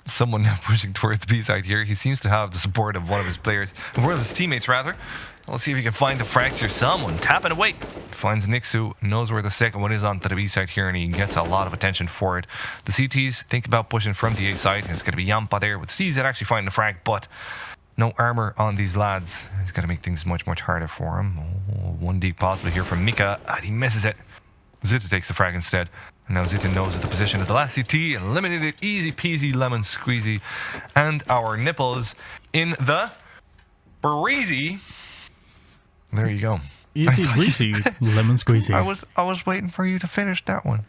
Someone now pushing towards the B side here. He seems to have the support of one of his players, one of his teammates rather. Let's see if he can find the frags here. Someone tapping away. Finds Nixu, knows where the second one is on to the B side here, and he gets a lot of attention for it. The CTs think about pushing from the A side. It's going to be Jampa there with CZ actually finding the frag, but no armor on these lads. It's going to make things much, much harder for him. Oh, one deep possibly here from Mika, and he misses it. Zita takes the frag instead. And now Zita knows the position of the last CT, eliminated, easy peasy, lemon squeezy. And our nipples in the breezy. There you go. Easy breezy, lemon squeezy. I was waiting for you to finish that one.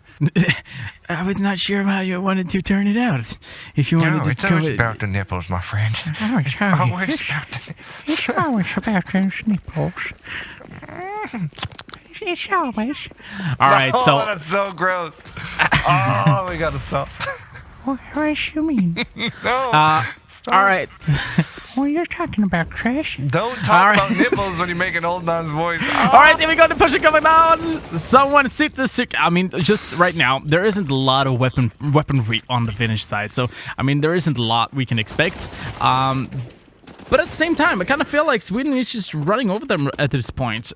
I was not sure how you wanted to turn it out. If you wanted to it's always about the nipples, my friend. It's always about those nipples. It's always. All right, oh, so that's so gross. Oh, we gotta stop. What do you mean? No. All right. What are you talking about, Chris? Don't talk All right. about nipples when you make an old man's voice. All right, here we go. The pushing coming down. Someone sit the. I mean, just right now, there isn't a lot of weaponry on the Finnish side. So, I mean, there isn't a lot we can expect. But at the same time, I kind of feel like Sweden is just running over them at this point.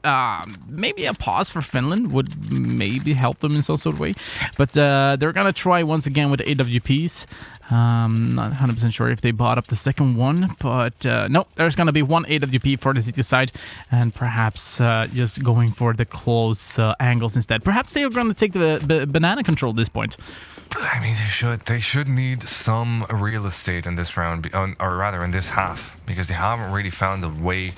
Maybe a pause for Finland would maybe help them in some sort of way. But they're going to try once again with the AWPs. Not 100% sure if they bought up the second one. But no, there's going to be one AWP for the city side. And perhaps just going for the close angles instead. Perhaps they are going to take the banana control at this point. I mean, they should need some real estate in this round, or rather in this half, because they haven't really found a way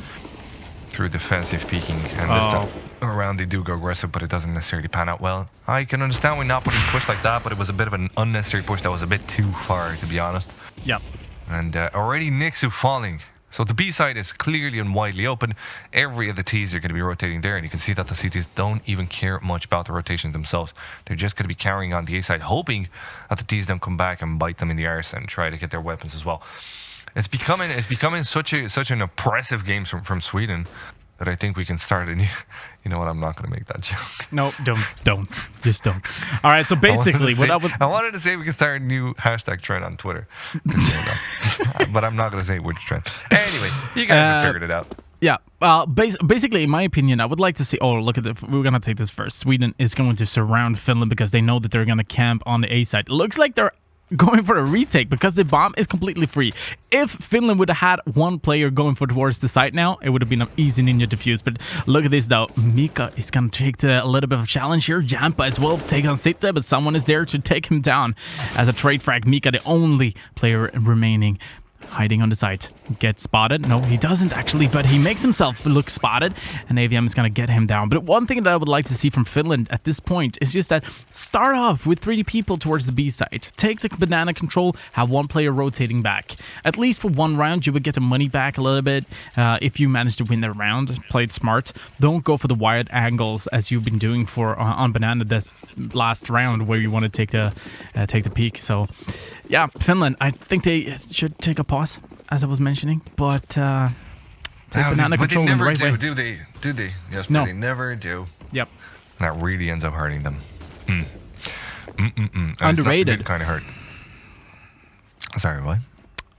through defensive peeking. And this time around they do go aggressive, but it doesn't necessarily pan out well. I can understand why not putting push like that, but it was a bit of an unnecessary push that was a bit too far, to be honest. Yep. And already Nixu falling. So the B side is clearly and widely open. Every of the Ts are going to be rotating there, and you can see that the CTs don't even care much about the rotation themselves. They're just going to be carrying on the A side, hoping that the Ts don't come back and bite them in the arse and try to get their weapons as well. It's becoming such an oppressive game from Sweden that I think we can start a new... You know what? I'm not going to make that joke. No, don't. Just don't. All right, so basically, I wanted to say we can start a new hashtag trend on Twitter. But I'm not going to say which trend. Anyway, you guys have figured it out. Yeah, basically, in my opinion, I would like to see... Oh, look at we're going to take this first. Sweden is going to surround Finland because they know that they're going to camp on the A side. It looks like they're going for a retake because the bomb is completely free. If Finland would have had one player going for towards the site now, it would have been an easy ninja defuse. But look at this though. Mika is going to take a little bit of a challenge here. Jampa as well take on Sitte, but someone is there to take him down. As a trade frag, Mika, the only player remaining, hiding on the site. Gets spotted. No, he doesn't actually, but he makes himself look spotted, and AVM is going to get him down. But one thing that I would like to see from Finland at this point is just that start off with 3 people towards the B side. Take the banana control, have one player rotating back. At least for one round, you would get the money back a little bit if you manage to win the round. Play it smart. Don't go for the wide angles as you've been doing for on banana this last round where you want to take the peak. So yeah, Finland, I think they should take a pause, as I was mentioning, but take banana control in the right way. Do they? Yes, no. They never do. Yep. That really ends up hurting them. Underrated. Kind of hurt. Sorry, what?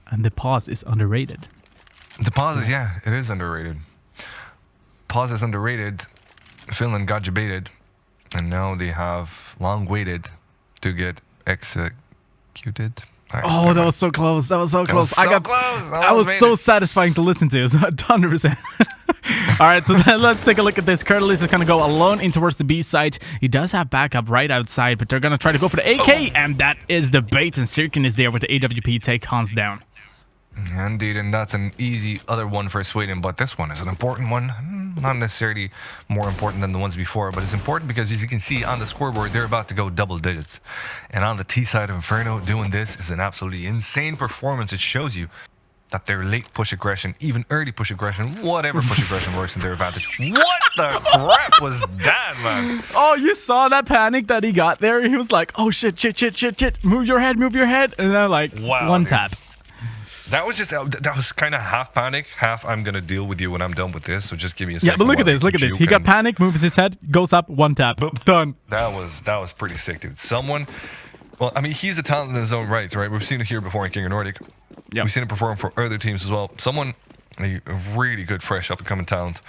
And the pause is underrated. The pause is, yeah, it is underrated. Pause is underrated. Finland got debated, and now they have long waited to get executed. Oh, that was so close. That was so close. I was so satisfying to listen to. 100%. All right, so then let's take a look at this. Curtis is going to go alone in towards the B side. He does have backup right outside, but they're going to try to go for the AK, and that is the bait, and Sirkin is there with the AWP take Hans down. Indeed, and that's an easy other one for Sweden, but this one is an important one. Not necessarily more important than the ones before, but it's important because, as you can see on the scoreboard, they're about to go double digits. And on the T side of Inferno, doing this is an absolutely insane performance. It shows you that their late push aggression, even early push aggression, whatever push aggression works in their advantage. What the crap was that, man? Oh, you saw that panic that he got there? He was like, oh, shit. Move your head. And then like, wow, one dude. tap. That was kind of half panic, half I'm going to deal with you when I'm done with this, so just give me a second. Yeah, but look at this. He got panic, moves his head, goes up, one tap. Boop, done. That was pretty sick, dude. Well, I mean, he's a talent in his own right, right? We've seen it here before in King of Nordic. Yep. We've seen it perform for other teams as well. A really good, fresh, up-and-coming talent.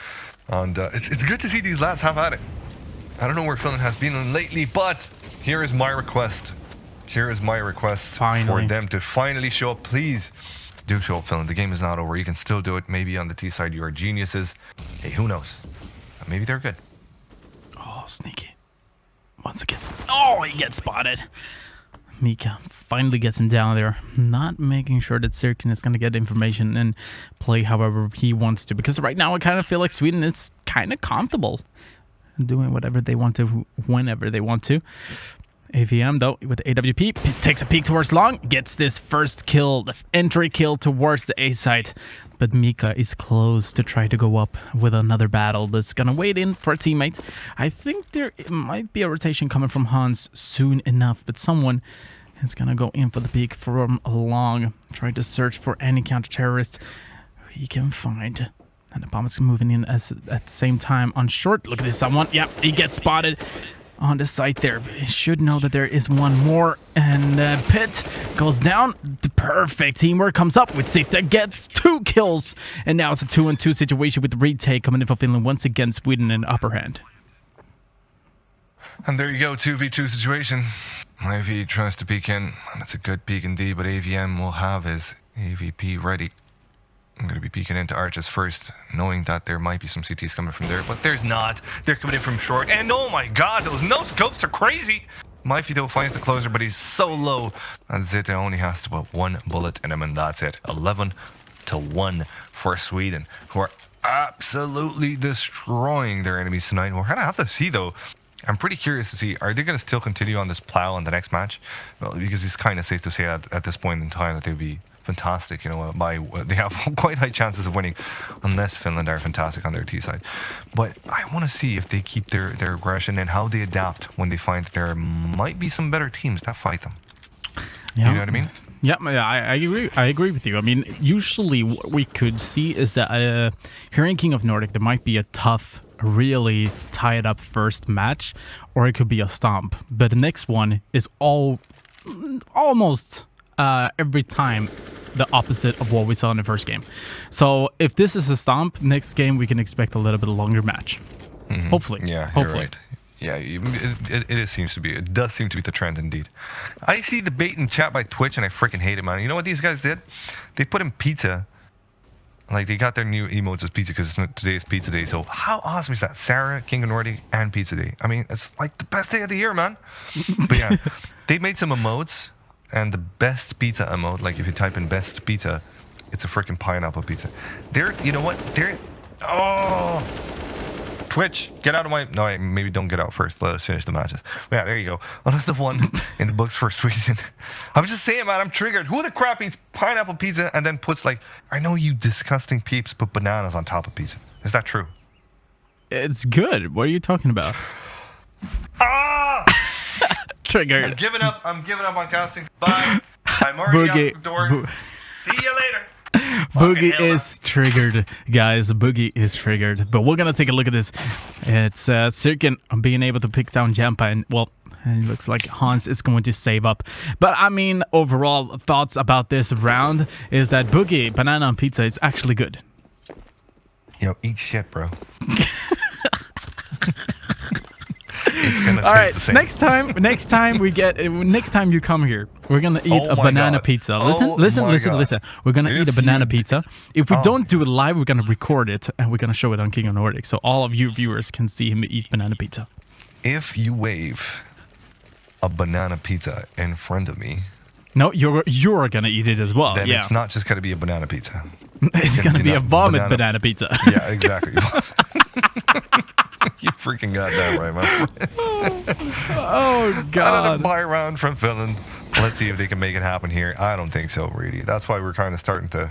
And it's good to see these lads have at it. I don't know where Finland has been lately, but here is my request. For them to finally show up. Please do show up, Finland. The game is not over. You can still do it. Maybe on the T side you are geniuses. Hey, who knows? Maybe they're good. Oh, sneaky. Once again. Oh, he gets spotted. Mika finally gets him down there. Not making sure that Sirkin is going to get information and play however he wants to. Because right now I kind of feel like Sweden is kind of comfortable doing whatever they want to, whenever they want to. AVM, though, with the AWP, takes a peek towards long, gets this first kill, the entry kill towards the A site. But Mika is close to try to go up with another battle that's going to wait in for a teammate. I think there might be a rotation coming from Hans soon enough, but someone is going to go in for the peek from long, trying to search for any counter-terrorist. he can find. And the bomb is moving in at the same time on short. Look at this, someone. Yep, he gets spotted on the site there. He should know that there is one more. And Pit goes down. The perfect teamwork comes up with Sifta, gets 2 kills. And now it's a 2-on-2 situation with the retake coming in for Finland once again. Sweden in the upper hand. And there you go, 2v2 situation. IV tries to peek in, and it's a good peek indeed, but AVM will have his AVP ready. I'm going to be peeking into arches first, knowing that there might be some CTs coming from there, but there's not. They're coming in from short, and oh my god, those no scopes are crazy! Mifey though finds the closer, but he's so low, and Zita only has to put 1 bullet in him, and that's it. 11-1 for Sweden, who are absolutely destroying their enemies tonight. We're going to have to see though. I'm pretty curious to see, are they going to still continue on this plow in the next match? Well, because it's kind of safe to say at this point in time that they'd be fantastic, you know, they have quite high chances of winning unless Finland are fantastic on their T side. But I want to see if they keep their aggression and how they adapt when they find that there might be some better teams that fight them. Yeah. You know what I mean? Yeah, I agree. I agree with you. I mean, usually what we could see is that here in King of Nordic, there might be a tough, really tied up first match, or it could be a stomp. But the next one is almost every time the opposite of what we saw in the first game. So if this is a stomp, next game we can expect a little bit longer match. Mm-hmm. Hopefully. Yeah, hopefully. You're right. Yeah, it does seem to be the trend indeed. I see the bait in chat by Twitch and I freaking hate it, man. You know what these guys did? They put in pizza. Like, they got their new emotes as pizza because today's pizza day. So how awesome is that? Sarah, King of Nordic, and pizza day. I mean, it's like the best day of the year, man. But yeah, they made some emotes, and the best pizza emote, like if you type in best pizza, it's a freaking pineapple pizza. You know what? Oh, Twitch, get out of my... No, maybe don't get out first. Let us finish the matches. Yeah, there you go. Another one in the books for Sweden. I'm just saying, man, I'm triggered. Who the crap eats pineapple pizza and then puts, like... I know you disgusting peeps put bananas on top of pizza. Is that true? It's good. What are you talking about? Ah! Triggered. I'm giving up on casting. Bye. I'm already out the door. See you later. Boogie is triggered, guys. Boogie is triggered. But we're gonna take a look at this. It's Sirkin being able to pick down Jampa, and well, it looks like Hans is going to save up. But I mean, overall thoughts about this round is that Boogie banana on pizza is actually good. Yo, eat shit, bro. It's gonna all right, the same. next time you come here, we're gonna eat a banana pizza. Listen. We're gonna eat a banana pizza. If we don't do it live, we're gonna record it and we're gonna show it on King of Nordic, so all of you viewers can see him eat banana pizza. If you wave a banana pizza in front of me, no, you're gonna eat it as well. Then yeah. It's not just gonna be a banana pizza. It's gonna be a vomit banana pizza. Yeah, exactly. You freaking got that right, man. Oh god. Another buy round from Finland. Let's see if they can make it happen here. I don't think so, really. That's why we're kind of starting to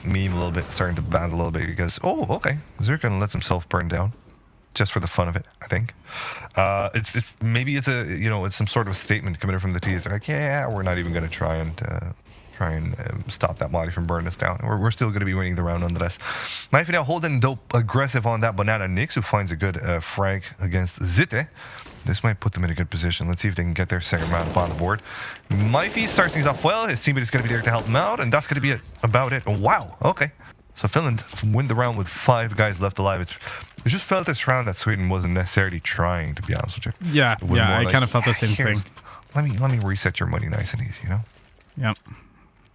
meme a little bit, starting to band a little bit, because okay, Zirkin lets himself burn down, just for the fun of it. I think it's some sort of statement coming in from the T's. They're like, yeah, we're not even going to try and stop that Molly from burning us down. We're still going to be winning the round nonetheless. Mifey now holding dope aggressive on that banana. Nix, who finds a good frag against Zitte. This might put them in a good position. Let's see if they can get their second round up on the board. Mifey starts things off well. His teammate is going to be there to help him out, and that's going to be about it. Oh, wow. Okay. So Finland win the round with 5 guys left alive. It just felt this round that Sweden wasn't necessarily trying, to be honest with you. Yeah, I kind of felt the same thing. Let me reset your money nice and easy, you know? Yep.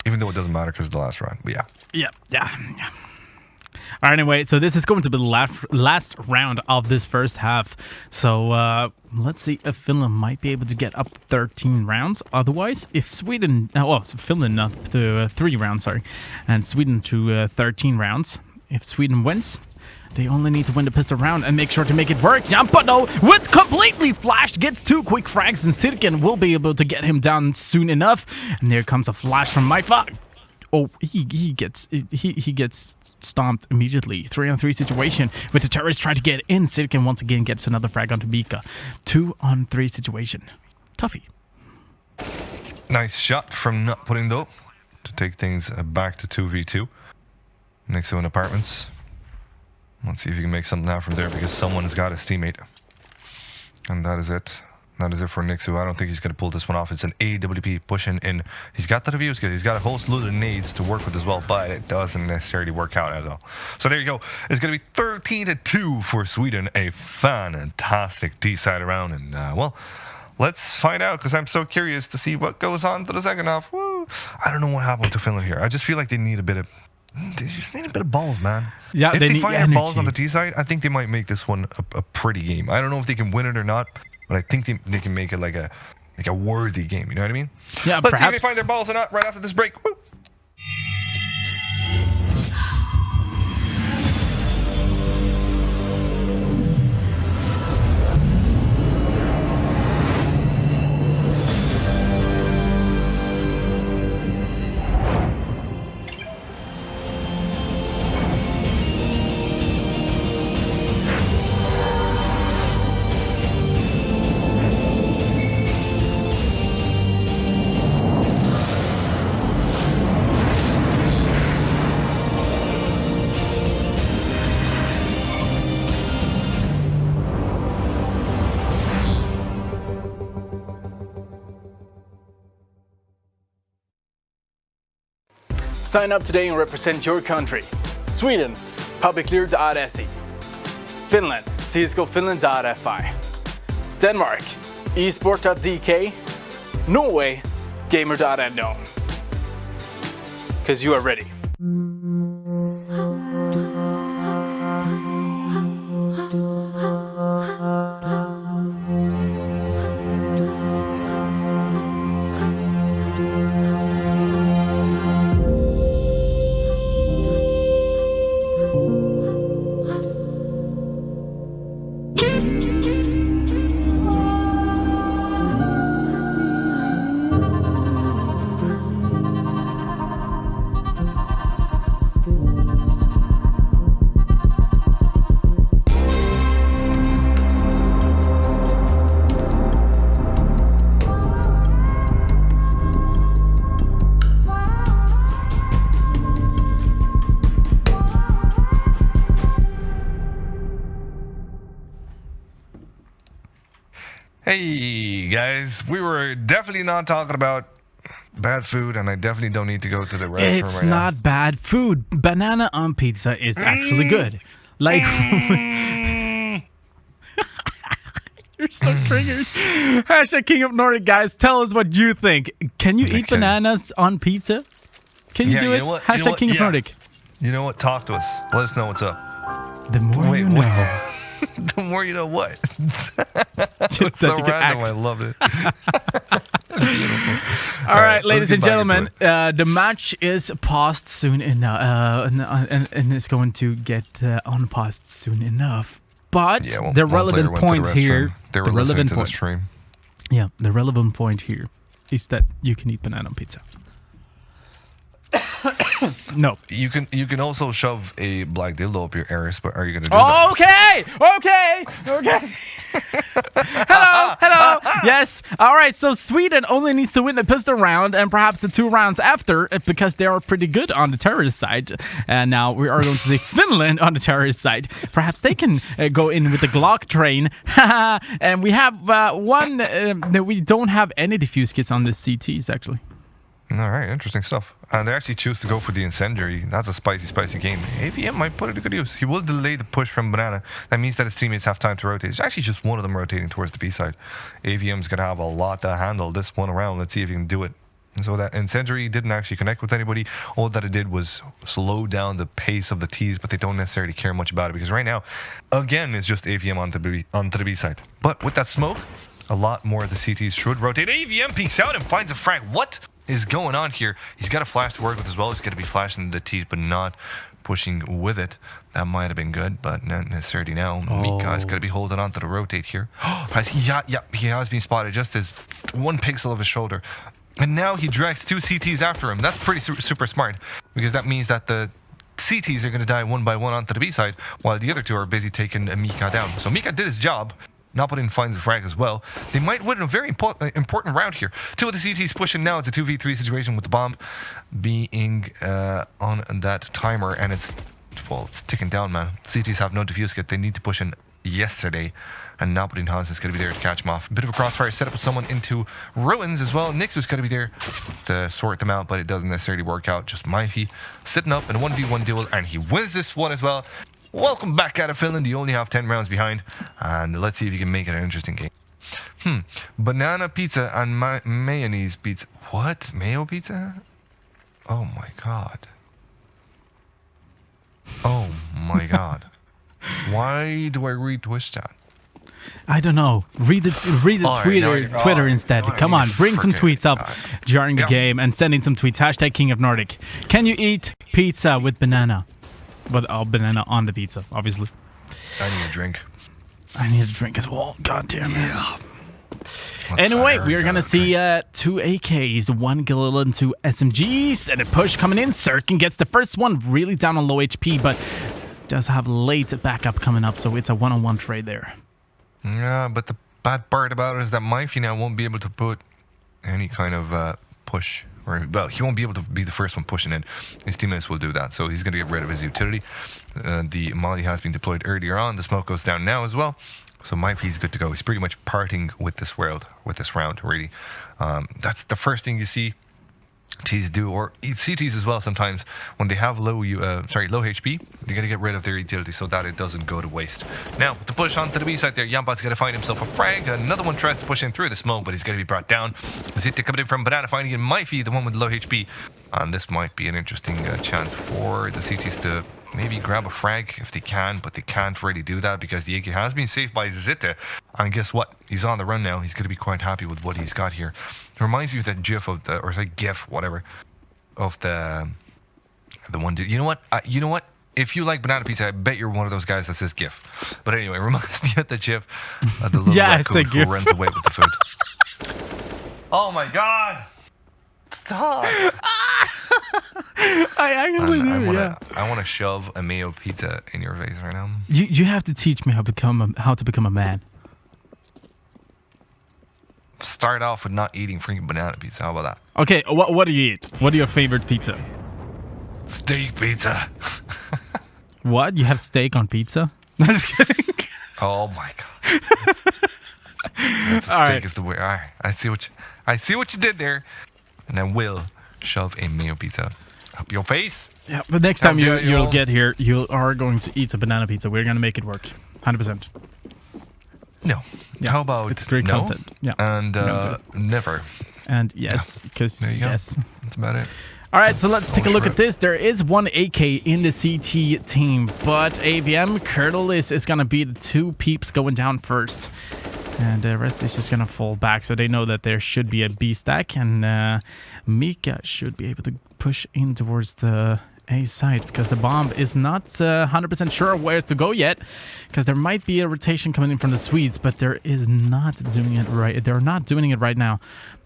Even though it doesn't matter because of the last round, but yeah. Yeah. All right, anyway, so this is going to be the last round of this first half. So let's see if Finland might be able to get up 13 rounds. Otherwise, if Sweden... Finland up to 3 rounds, sorry. And Sweden to 13 rounds. If Sweden wins, they only need to win the pistol round and make sure to make it work. Jampa, though, with completely flashed, gets 2 quick frags, and Sirkin will be able to get him down soon enough. And there comes a flash from Maifa. Oh, he gets stomped immediately. 3-on-3 situation with the terrorists trying to get in. Sirkin once again gets another frag onto Mika. 2-on-3 situation. Toughy. Nice shot from not putting though to take things back to 2v2. Nixu in apartments. Let's see if he can make something out from there because someone has got his teammate. And that is it. That is it for Nixu. I don't think he's going to pull this one off. It's an AWP pushing in. He's got the reviews because he's got a whole slew of nades to work with as well, but it doesn't necessarily work out as well. So there you go. It's going to be 13-2 for Sweden. A fantastic D-side round. And, well, let's find out because I'm so curious to see what goes on to the second half. Woo. I don't know what happened to Finland here. I just feel like they need a bit of... They just need a bit of balls, man. Yeah, if they find their balls on the energy. T side, I think they might make this one a pretty game. I don't know if they can win it or not, but I think they can make it like a worthy game. You know what I mean? Yeah, Let's see perhaps. if they find their balls or not right after this break. Woo. Sign up today and represent your country. Sweden, publiclear.se. Finland, csgofinland.fi. Denmark, esport.dk. Norway, gamer.no. Because you are ready. Hey guys, we were definitely not talking about bad food, and I definitely don't need to go to the restaurant It's right now. not bad food. Banana on pizza is actually good. Like, you're so triggered. Hashtag King of Nordic, guys. Tell us what you think. Can you eat bananas on pizza? Can you do you it? know what? Hashtag King of Nordic. You know what? Talk to us. Let us know what's up. The more you know. Wait. The more you know what? Just It's so that you can random. act. I love it. All right, let's ladies get and back gentlemen, into the match is paused soon enough, and it's going to get unpaused soon enough. But Yeah, one the player relevant went to the point here, restroom. They were the listening relevant to point, the stream. yeah, the relevant point here is that you can eat banana on pizza. No. You can also shove a black dildo up your ass, but are you gonna do that? Okay. Hello. Yes. All right. So Sweden only needs to win the pistol round and perhaps the 2 rounds after, because they are pretty good on the terrorist side. And now we are going to see Finland on the terrorist side. Perhaps they can go in with the Glock train. And we have one that we don't have any defuse kits on the CTs actually. All right, interesting stuff. And they actually choose to go for the incendiary. That's a spicy game. AVM might put it to good use. He will delay the push from Banana. That means that his teammates have time to rotate. It's actually just one of them rotating towards the B side. AVM's going to have a lot to handle this one around. Let's see if he can do it. And so that incendiary didn't actually connect with anybody. All that it did was slow down the pace of the T's, but they don't necessarily care much about it because right now, again, it's just AVM onto the B side. But with that smoke, a lot more of the CTs should rotate. AVM peeks out and finds a frag. What is going on here? He's got a flash to work with as well. He's going to be flashing the T's, but not pushing with it. That might have been good, but not necessarily now. Mika's going to be holding on to the rotate here. He has been spotted just as 1 pixel of his shoulder. And now he drags 2 CTs after him. That's pretty super smart, because that means that the CTs are going to die one by one onto the B side, while the other 2 are busy taking Mika down. So Mika did his job. Napolitan finds a frag as well. They might win a very important round here. Two of the CTs pushing now. It's a 2v3 situation with the bomb being on that timer, and it's ticking down, man. CTs have no defuse kit. They need to push in yesterday, and Napolitan Hans is going to be there to catch them off. A bit of a crossfire set up with someone into ruins as well. Nix was going to be there to sort them out, but it doesn't necessarily work out. Just Mifey sitting up in a 1v1 duel, and he wins this one as well. Welcome back out of Finland. You only have 10 rounds behind, and let's see if you can make it an interesting game. Banana pizza and mayonnaise pizza. What? Mayo pizza? Oh my god. Oh my god. Why do I retwist that? I don't know. Read the Twitter instead. Come on, bring some tweets up during the game and send in some tweets. Hashtag King of Nordic. Can you eat pizza with banana? But banana on the pizza, obviously. I need a drink. I need a drink as well. God damn it. Yeah. Anyway, we are going to see 2 AKs, 1 Galil and 2 SMGs, and a push coming in. Sirkin gets the first one, really down on low HP, but does have late backup coming up, so it's a one-on-one trade there. Yeah, but the bad part about it is that Mifey now won't be able to put any kind of push. Well, he won't be able to be the first one pushing in. His teammates will do that, so he's going to get rid of his utility. The molly has been deployed earlier on. The smoke goes down now as well. So Mifey's good to go. He's pretty much parting with this world, with this round, really. That's the first thing you see Ts do, or CTs as well sometimes. When they have low HP, they got to get rid of their utility so that it doesn't go to waste. Now, with the push onto the B side there, Jampot's got to find himself a frag. Another one tries to push in through the smoke, but he's going to be brought down. Zita coming in from Banana, finding it might be the one with low HP. And this might be an interesting chance for the CTs to maybe grab a frag if they can, but they can't really do that because the AK has been saved by Zita. And guess what? He's on the run now. He's going to be quite happy with what he's got here. It reminds me of that GIF of the, or say GIF, whatever, of the one dude. You know what? If you like banana pizza, I bet you're one of those guys that says GIF. But anyway, it reminds me of the GIF of the little raccoon who runs away with the food. Oh my god! Stop! I actually do, yeah. I want to shove a mayo pizza in your face right now. You have to teach me how to become a man. Start off with not eating freaking banana pizza. How about that? Okay, what do you eat? What are your favorite pizza? Steak pizza. What? You have steak on pizza? I'm just kidding. Oh my god. Steak is the way. All right, I see what you did there, and I will shove a mayo pizza up your face. Yeah, but next time you'll get here, you are going to eat a banana pizza. We're gonna make it work, 100%. No. Yeah. How about it's great no? content? Yeah. And never. And yes, because yes. That's about it. All right, so let's take a look at this. There is 1 AK in the CT team, but AVM Curdle is going to be the 2 peeps going down first. And the rest is just going to fall back, so they know that there should be a B stack, and Mika should be able to push in towards the A side, because the bomb is not 100% sure where to go yet, because there might be a rotation coming in from the Swedes, but there is not doing it right. They're not doing it right now.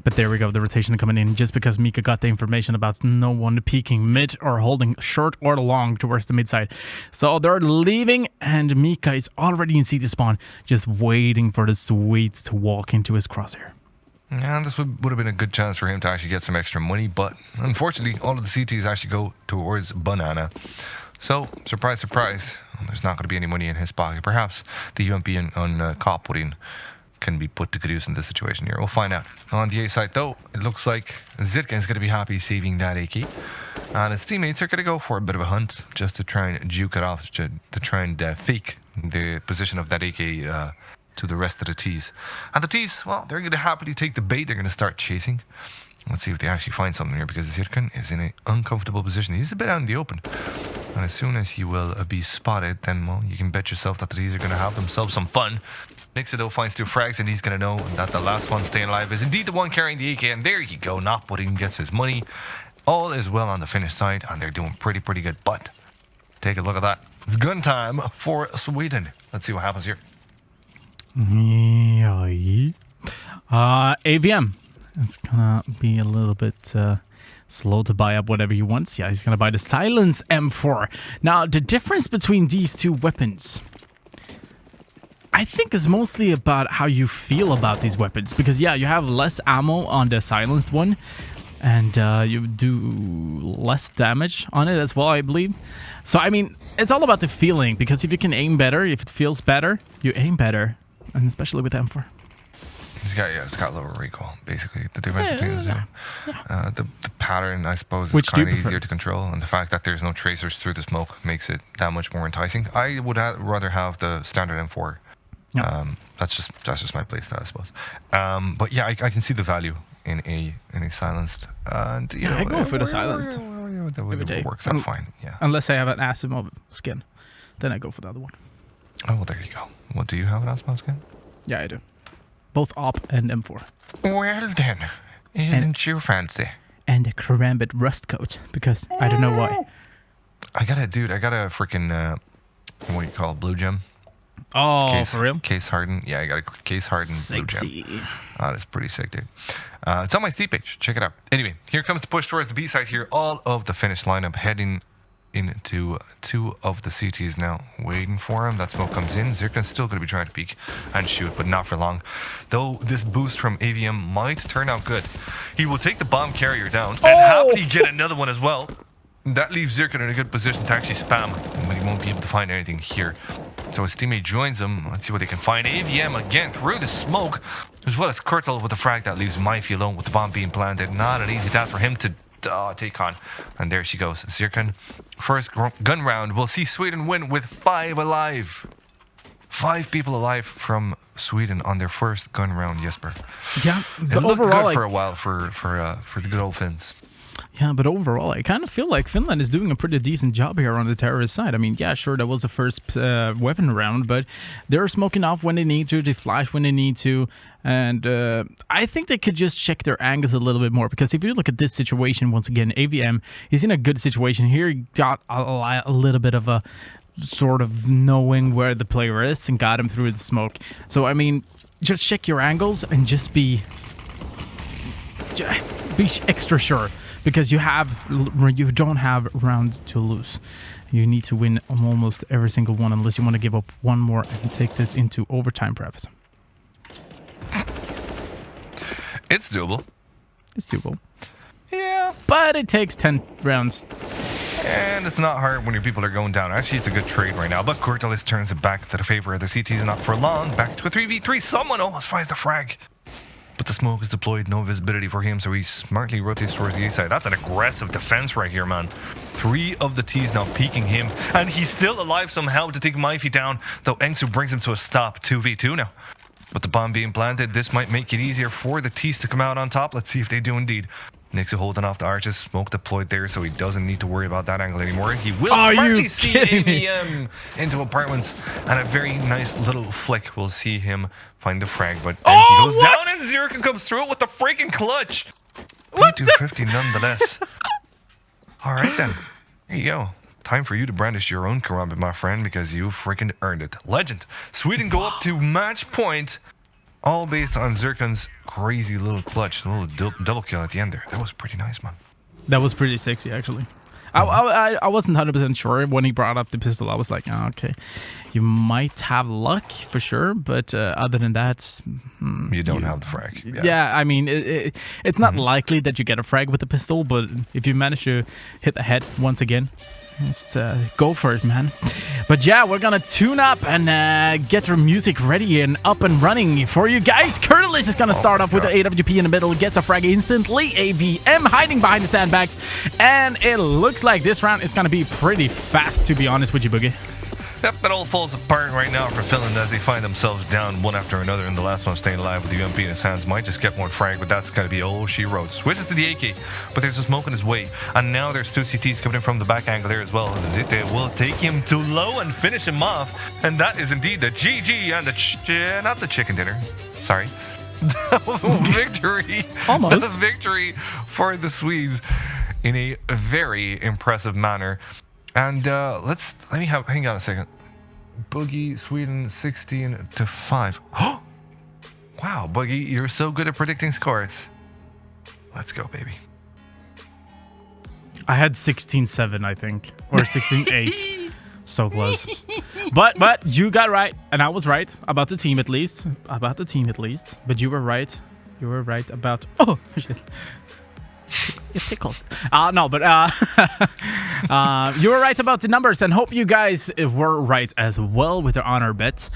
But there we go, the rotation coming in, just because Mika got the information about no one peeking mid or holding short or long towards the mid side. So they're leaving, and Mika is already in CT spawn, just waiting for the Swedes to walk into his crosshair. Yeah, this would have been a good chance for him to actually get some extra money, but unfortunately, all of the CTs actually go towards Banana. So, surprise, surprise, there's not going to be any money in his pocket. Perhaps the UMP on Kapurin can be put to good use in this situation here. We'll find out. On the A side, though, it looks like Zitka is going to be happy saving that AK. And his teammates are going to go for a bit of a hunt just to try and juke it off, to try and fake the position of that AK to the rest of the Ts. And the Ts, well, they're going to happily take the bait. They're going to start chasing. Let's see if they actually find something here, because Zirkan is in an uncomfortable position. He's a bit out in the open. And as soon as he will be spotted, then, well, you can bet yourself that the Ts are going to have themselves some fun. Nixado finds 2 frags, and he's going to know that the last one staying alive is indeed the one carrying the AK. And there you go. Napolitan gets his money. All is well on the Finnish side, and they're doing pretty good. But take a look at that. It's gun time for Sweden. Let's see what happens here. AVM. It's gonna be a little bit slow to buy up whatever he wants. Yeah, he's gonna buy the Silence M4. Now, the difference between these 2 weapons I think it's mostly about how you feel about these weapons. Because, yeah, you have less ammo on the silenced one. And you do less damage on it as well, I believe. So, I mean, it's all about the feeling. Because if you can aim better, if it feels better, you aim better. And especially with M4. It's got lower recoil, basically. The difference between the two. The pattern, I suppose, is kind of easier to control. And the fact that there's no tracers through the smoke makes it that much more enticing. I would rather have the standard M4. Yeah. That's just my playstyle, I suppose. But yeah, I can see the value in a silenced. And you know, I go for the silenced. That works out fine. Yeah. Unless I have an Asimov skin, then I go for the other one. Oh, well, there you go. What, do you have an Asimov skin? Yeah, I do. Both AWP and M4. Well then, isn't you fancy? And a Karambit rust coat, because I don't know why. I got a freaking what do you call it, blue gem? Oh, for real? Case hardened. Yeah, I got a case hardened blue gem. Oh, that's pretty sick, dude. It's on my Steam page. Check it out. Anyway, here comes the push towards the B side here. All of the finished lineup heading into two of the CTs now, waiting for him. That smoke comes in. Zirkon's still going to be trying to peek and shoot, but not for long. Though this boost from AVM might turn out good. He will take the bomb carrier down and happily get another one as well. That leaves Zirkon in a good position to actually spam, but he won't be able to find anything here. So his teammate joins him. Let's see what they can find. AVM again through the smoke, as well as Kurtel with the frag that leaves Mifey alone with the bomb being planted. Not an easy task for him to take on. And there she goes. Zirkon, first gun round. We'll see Sweden win with 5 alive. 5 people alive from Sweden on their first gun round, Jesper. Yeah, it looked good for a while for the good old Finns. Yeah, but overall, I kind of feel like Finland is doing a pretty decent job here on the terrorist side. I mean, yeah, sure, that was the first weapon round, but they're smoking off when they need to, they flash when they need to, and I think they could just check their angles a little bit more, because if you look at this situation, once again, AVM, he's in a good situation here. He got a little bit of a sort of knowing where the player is and got him through the smoke. So, I mean, just check your angles and just be extra sure. Because you don't have rounds to lose. You need to win on almost every single one, unless you want to give up one more and take this into overtime, perhaps. It's doable. It's doable. Yeah. But it takes 10 rounds. And it's not hard when your people are going down. Actually, it's a good trade right now. But Kurtelis turns it back to the favor of the CTs, not for long. Back to a 3v3. Someone almost finds the frag. But the smoke is deployed, no visibility for him, so he smartly rotates towards the east side. That's an aggressive defense right here, man. 3 of the T's now peeking him, and he's still alive somehow to take Mifey down, though Engsu brings him to a stop, 2v2 now. With the bomb being planted, this might make it easier for the T's to come out on top. Let's see if they do indeed. Nixu holding off the arches, smoke deployed there, so he doesn't need to worry about that angle anymore. He will smartly see AVM into apartments, and a very nice little flick will see him find the frag, but then he goes down, and Zirkon comes through with the freaking clutch. P250 nonetheless. All right then, there you go. Time for you to brandish your own karambit, my friend, because you freaking earned it. Legend. Sweden go up to match point. All based on Zirkon's crazy little clutch, a little double kill at the end there. That was pretty nice, man. That was pretty sexy, actually. I wasn't 100% sure when he brought up the pistol. I was like, oh, okay, you might have luck for sure, but other than that, you don't have the frag. Yeah, I mean, it's not likely that you get a frag with the pistol, but if you manage to hit the head once again, let's go for it, man. But yeah, we're gonna tune up and get our music ready and up and running for you guys. Kurtelis is gonna start off with the AWP in the middle, gets a frag instantly. AVM hiding behind the sandbags, and it looks like this round is gonna be pretty fast, to be honest with you, Boogie. Yep, it all falls apart right now for Finland as they find themselves down one after another, and the last one staying alive with the UMP in his hands might just get one frag, but that's going to be all she wrote. Switches to the AK, but there's a smoke in his way, and now there's 2 CTs coming in from the back angle there as well. Zite will take him too low and finish him off, and that is indeed the GG and the not the chicken dinner. Sorry. Victory. Almost. The victory for the Swedes in a very impressive manner. And hang on a second. Boogie, Sweden 16-5. Oh, wow, Boogie, you're so good at predicting scores. Let's go, baby. I had 16-7, I think, or 16-8. So close. But you got right, and I was right about the team at least. But you were right. You were right about. Oh shit. It tickles. No, but you were right about the numbers, and hope you guys were right as well with the honor bets,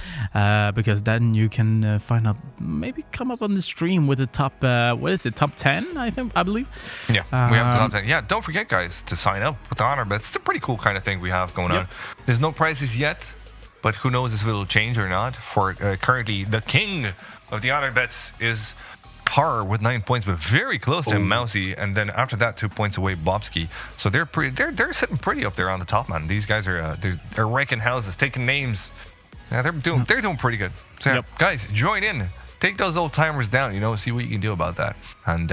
because then you can find out, maybe come up on the stream with the top. What is it? Top 10, I believe. Yeah, we have the top 10. Yeah, don't forget, guys, to sign up with the honor bets. It's a pretty cool kind of thing we have going on. There's no prizes yet, but who knows if it'll change or not. For currently, the king of the honor bets is Par with 9 points, but very close to Mousy, and then after that 2 points away Bobski. So they're sitting pretty up there on the top, man. These guys are they're ranking houses, taking names. Yeah, they're doing pretty good. So yeah, guys, join in, take those old timers down, see what you can do about that. And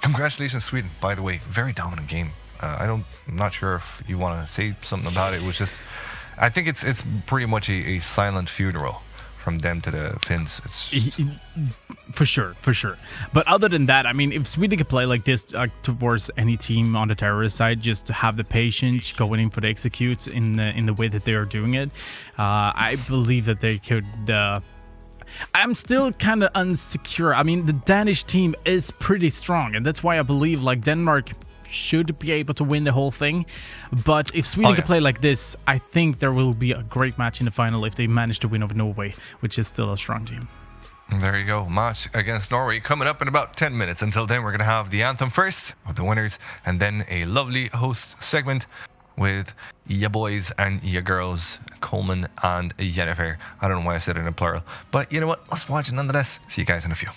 congratulations, Sweden, by the way, very dominant game. I'm not sure if you want to say something about it. It was just, I think it's pretty much a silent funeral from them to the Finns. For sure. But other than that, I mean, if Sweden could play like this towards any team on the terrorist side, just to have the patience going in for the executes in the way that they are doing it, I believe that they could. I'm still kind of unsecure. I mean, the Danish team is pretty strong, and that's why I believe like Denmark should be able to win the whole thing. But if Sweden could play like this, I think there will be a great match in the final if they manage to win over Norway, which is still a strong team. There you go. Match against Norway coming up in about 10 minutes. Until then, we're going to have the anthem first of the winners, and then a lovely host segment with ya boys and ya girls, Coleman and Jennifer. I don't know why I said it in plural, but you know what? Let's watch it nonetheless. See you guys in a few.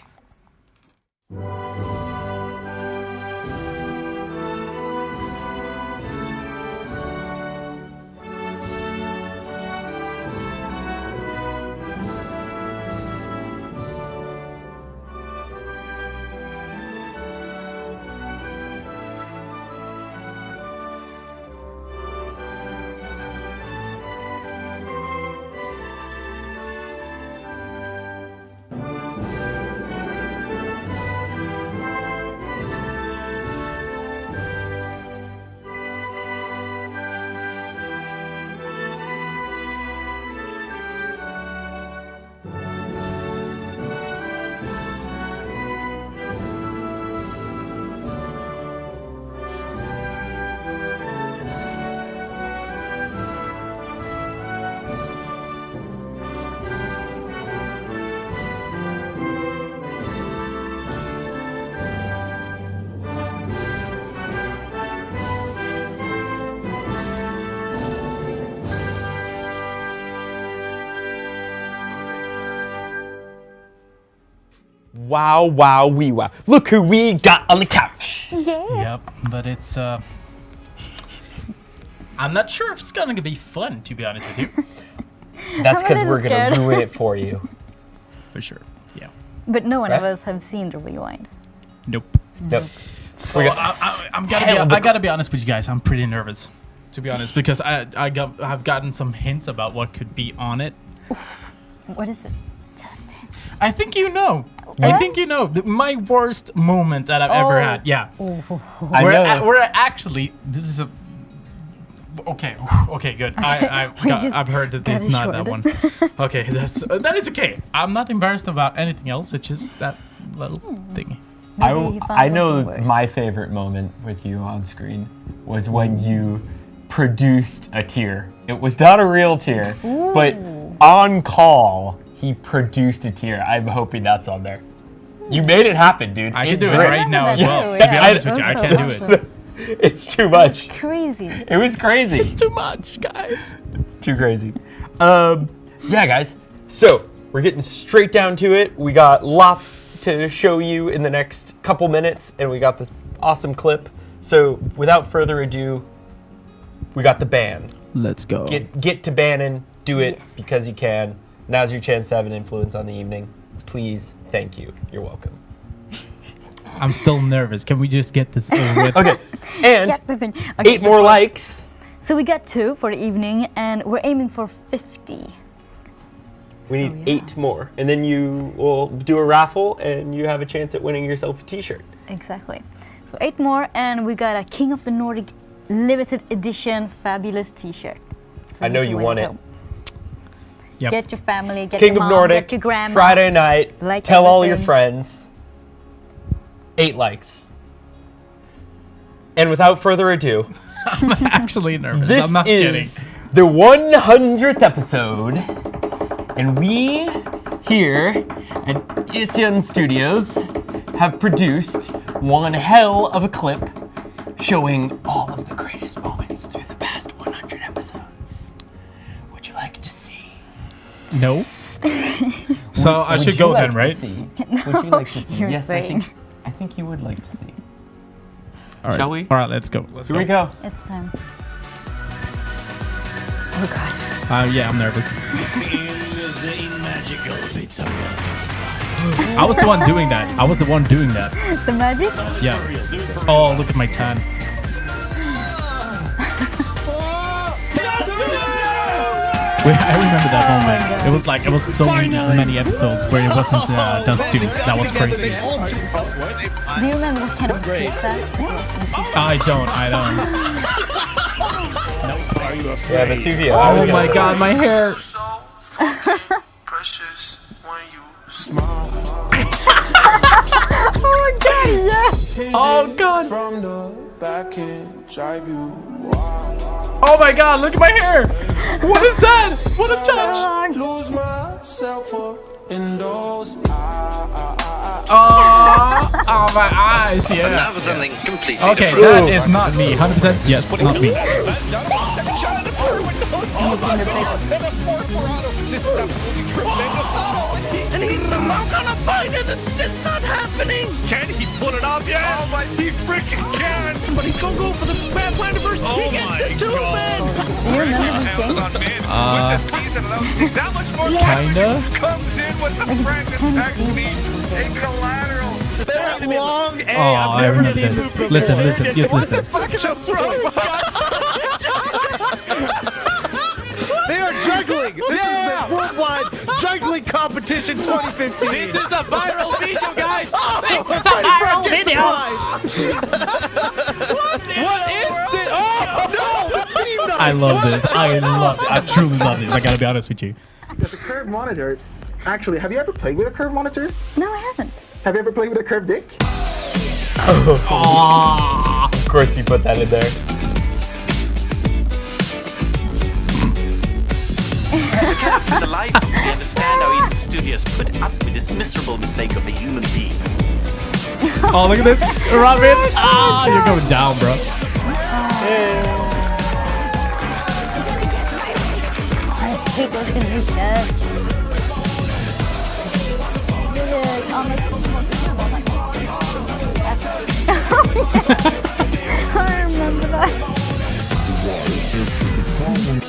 Wow, wow, wee wow. Look who we got on the couch. Yeah. Yep, but it's I'm not sure if it's gonna be fun, to be honest with you. That's because we're going to ruin it for you. For sure, yeah. But no one of us have seen the rewind. Nope. Yep. So I gotta be honest with you guys. I'm pretty nervous, to be honest, because I've gotten some hints about what could be on it. What is it? Tell us, Dan. I think you know. What? I think you know my worst moment that I've ever had. Yeah. I know. Where actually this is a. Okay, good. I've heard that it's not that one. Okay, that is okay. I'm not embarrassed about anything else. It's just that little thingy. I know my favorite moment with you on screen was when you produced a tear. It was not a real tear, but on call, he produced a tear. I'm hoping that's on there. You made it happen, dude. I can do it right now as well. Yeah. To be honest with you, I can't do it. It's too much. It's crazy. It was crazy. It's too much, guys. It's too crazy. Yeah, guys. So we're getting straight down to it. We got lots to show you in the next couple minutes, and we got this awesome clip. So without further ado, we got the ban. Let's go. Get to banning. Do it because you can. Now's your chance to have an influence on the evening. Please, thank you. You're welcome. I'm still nervous. Can we just get this over with? Okay, and Get the thing. Okay, 8 more likes. So we got 2 for the evening, and we're aiming for 50. We need 8 more, and then you will do a raffle, and you have a chance at winning yourself a T-shirt. Exactly. So 8 more, and we got a King of the Nordic limited edition fabulous T-shirt. I know you want it. Yep. Get your family, get King your of mom, Nordic, get your grandma. Friday night, Like tell all your everything. friends. 8 likes. And without further ado, I'm actually nervous. this I'm not kidding. is the 100th episode, and we here at Isyan Studios have produced one hell of a clip showing all of the greatest moments through the past 100 episodes. Would you like to see? No. So I Would should you go like then, to right? see? Would you like to see? You're Yes, saying. I think you would like to see. All right. Shall we? All right, let's go. Let's Here we go. It's time. Oh god. Yeah, I'm nervous. I was the one doing that. The magic? Yeah. Oh, look at my tan. Wait, I remember that moment. It was so many episodes where it wasn't Dust 2. That was crazy. Do you remember what kind of cake that? I don't. Yeah, Vesuvio. Oh my god, my hair. Precious when you smile. Oh my god, yes! Oh god. From the back end, drive you wild. Oh my god, look at my hair. What is that? What a judge. Lose myself up in those Oh, my eyes, Now yeah. for something completely Okay, different. that is not me. 100% yes, not me. And he's somehow gonna find it. It's not happening. Can he pull it off yet? Oh my, he freaking can! But he's gonna go for the bad plan first. Oh He my gets the two man. Do you remember this game? Amazon man with the season allows things that much more Kinda. comes in with the practice technique, a collateral. That long A. Oh, I remember this. Listen, just listen. They are juggling. This is the worldwide juggling competition 2015. This is a viral video, guys. This is a viral video. What is this? Oh no! I love this. I truly love this. I gotta be honest with you. There's a curved monitor. Actually, have you ever played with a curved monitor? No, I haven't. Have you ever played with a curved dick? Of course you put that in there. The life, we understand how Eastern Studios put up with this miserable mistake of a human being. Oh, look at this. Robin. Ah, you're going down, bro. I hate those in this stuff. I remember that.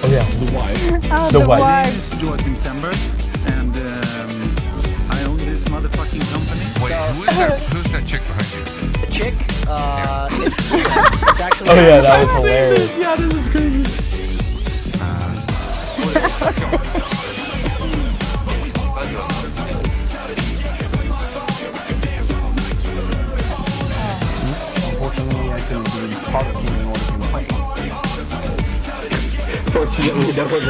Oh yeah. Oh, The the what? word. It's Joachim Stenberg, and I own this motherfucking company. Wait, who's that chick behind you? The chick, it's actually Oh yeah, that was hilarious. Yeah, this is crazy. Unfortunately, I couldn't be part of King of Nordic in playing. Fortunately, that was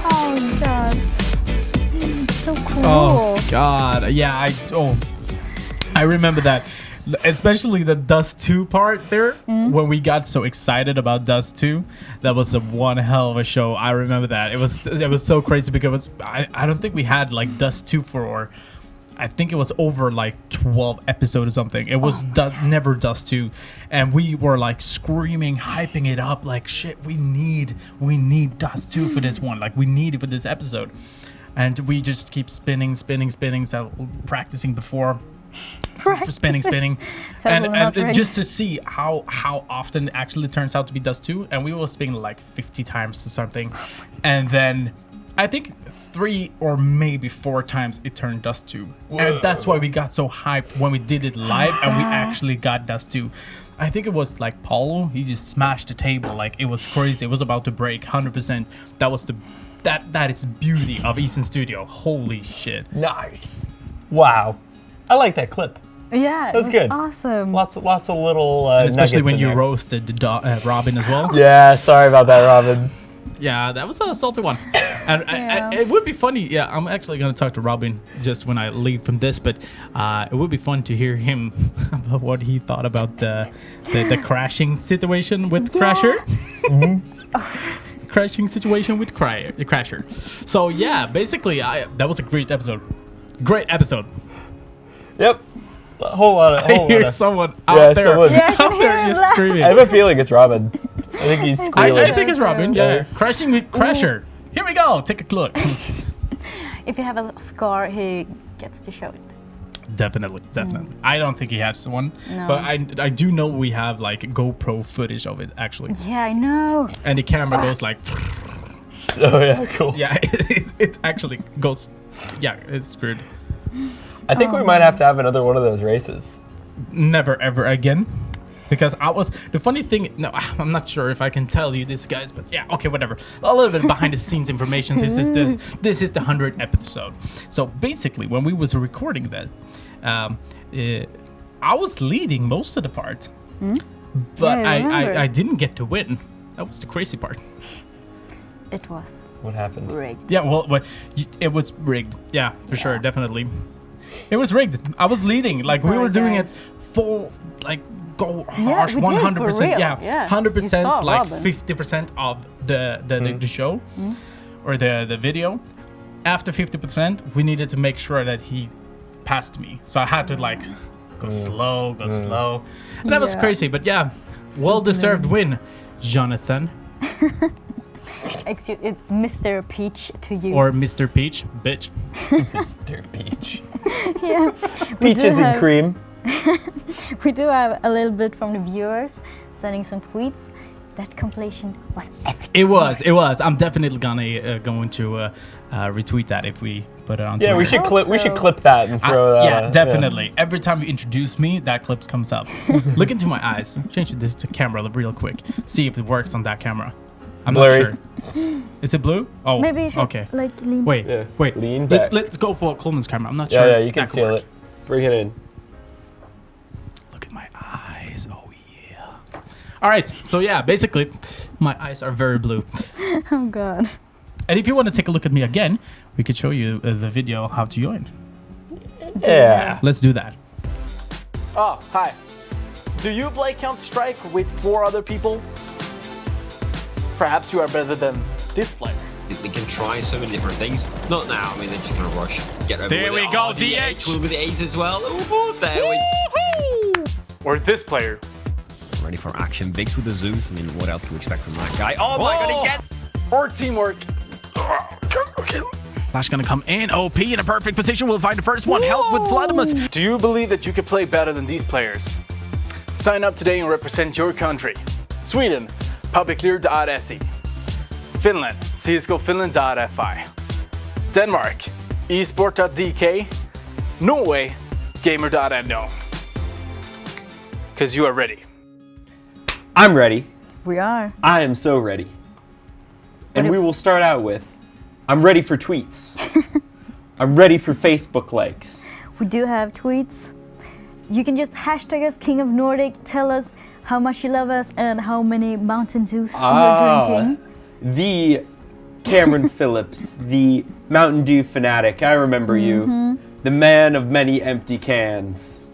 Oh god. So cool. Oh god, yeah, I remember that, especially the Dust 2 part there, when we got so excited about Dust 2. That was a one hell of a show. I remember that. It was so crazy because I don't think we had like Dust 2 for, I think it was over like 12 episodes or something. It was never Dust 2, and we were like screaming, hyping it up like shit. We need Dust 2 for this one. Like we need it for this episode, and we just keep spinning. So practicing before. Spinning, and just to see how often it actually turns out to be Dust 2, and we were spinning like 50 times or something, and then I think 3 or maybe 4 times it turned Dust 2. And that's why we got so hyped when we did it live and we actually got Dust 2. I think it was like Paulo, he just smashed the table, like it was crazy. It was about to break 100%. That was that is beauty of Eastern Studio. Holy shit. Nice. Wow. I like that clip. Yeah, That was good. Awesome. Lots of little And especially nuggets when in you there. roasted Robin as well. Yeah, sorry about that, Robin. Yeah, that was a salty one. And it would be funny. Yeah, I'm actually going to talk to Robin just when I leave from this, but it would be fun to hear him about what he thought about the crashing situation with Crasher. Crashing situation with Crasher. So yeah, basically, that was a great episode. Great episode. Yep. A whole lot of. I hear someone out there. Out there is screaming. I have a feeling it's Robin. I think he's squealing. I think it's Robin. Yeah. Crashing with Crasher. Here we go. Take a look. If you have a scar, he gets to show it. Definitely. I don't think he has one, but I do know we have like GoPro footage of it actually. Yeah, I know. And the camera goes like. Oh yeah, cool. Yeah, it actually goes. Yeah, it's screwed. I think we might have to have another one of those races. Never ever again. Because the funny thing, no, I'm not sure if I can tell you this, guys, but yeah, okay, whatever. A little bit behind the scenes information. This is the 100th episode. So basically, when we was recording that, I was leading most of the part, but I didn't get to win. That was the crazy part. It was. What happened? Rigged. Yeah, well, it was rigged. Yeah, for sure, definitely. It was rigged. I was leading. Like we were doing it full, like go harsh, 100%. Yeah, 100%, like 50% of the show or the video. After 50%, we needed to make sure that he passed me. So I had to like go slow, and that was crazy. But yeah, well-deserved win, Jonathan. Excuse, it's Mr. Peach to you. Or Mr. Peach, bitch. Mr. Peach. Yeah. Peaches and cream. We do have a little bit from the viewers sending some tweets. That compilation was epic. It was. I'm definitely going to retweet that if we put it on Twitter. We should clip. We should clip that and throw that. Yeah, definitely. Yeah. Every time you introduce me, that clip comes up. Look into my eyes. Change this to camera real quick. See if it works on that camera. I'm blurry. Not sure. Is it blue? Oh, maybe you should like lean. Wait. Lean back. Let's go for Coleman's camera. I'm not sure. Yeah, you can steal it. Bring it in. Look at my eyes. Oh yeah. All right. So yeah, basically, my eyes are very blue. Oh god. And if you want to take a look at me again, we could show you the video how to join. Yeah. Let's do that. Oh, hi. Do you play Counter-Strike with 4 other people? Perhaps you are better than this player. We can try so many different things. Not now. I mean, they're just gonna rush. Get over there. With We go. DH with the 8 as well. Ooh, there we. Or this player. Ready for action. Biggs with the Zeus. I mean, what else do we expect from that guy? Oh my god, he gets. Or teamwork. Okay. Flash gonna come in. OP in a perfect position. We'll find the first one. Help with Vladimus. Do you believe that you can play better than these players? Sign up today and represent your country. Sweden, publiclear.se. Finland, csgofinland.fi. Denmark, esport.dk. Norway, gamer.no. Because you are ready. I'm ready. We are. I am so ready. And we will start out with, I'm ready for tweets. I'm ready for Facebook likes. We do have tweets. You can just hashtag us King of Nordic, tell us how much you love us and how many Mountain Dews you're drinking. The Cameron Phillips, the Mountain Dew fanatic. I remember you. The man of many empty cans.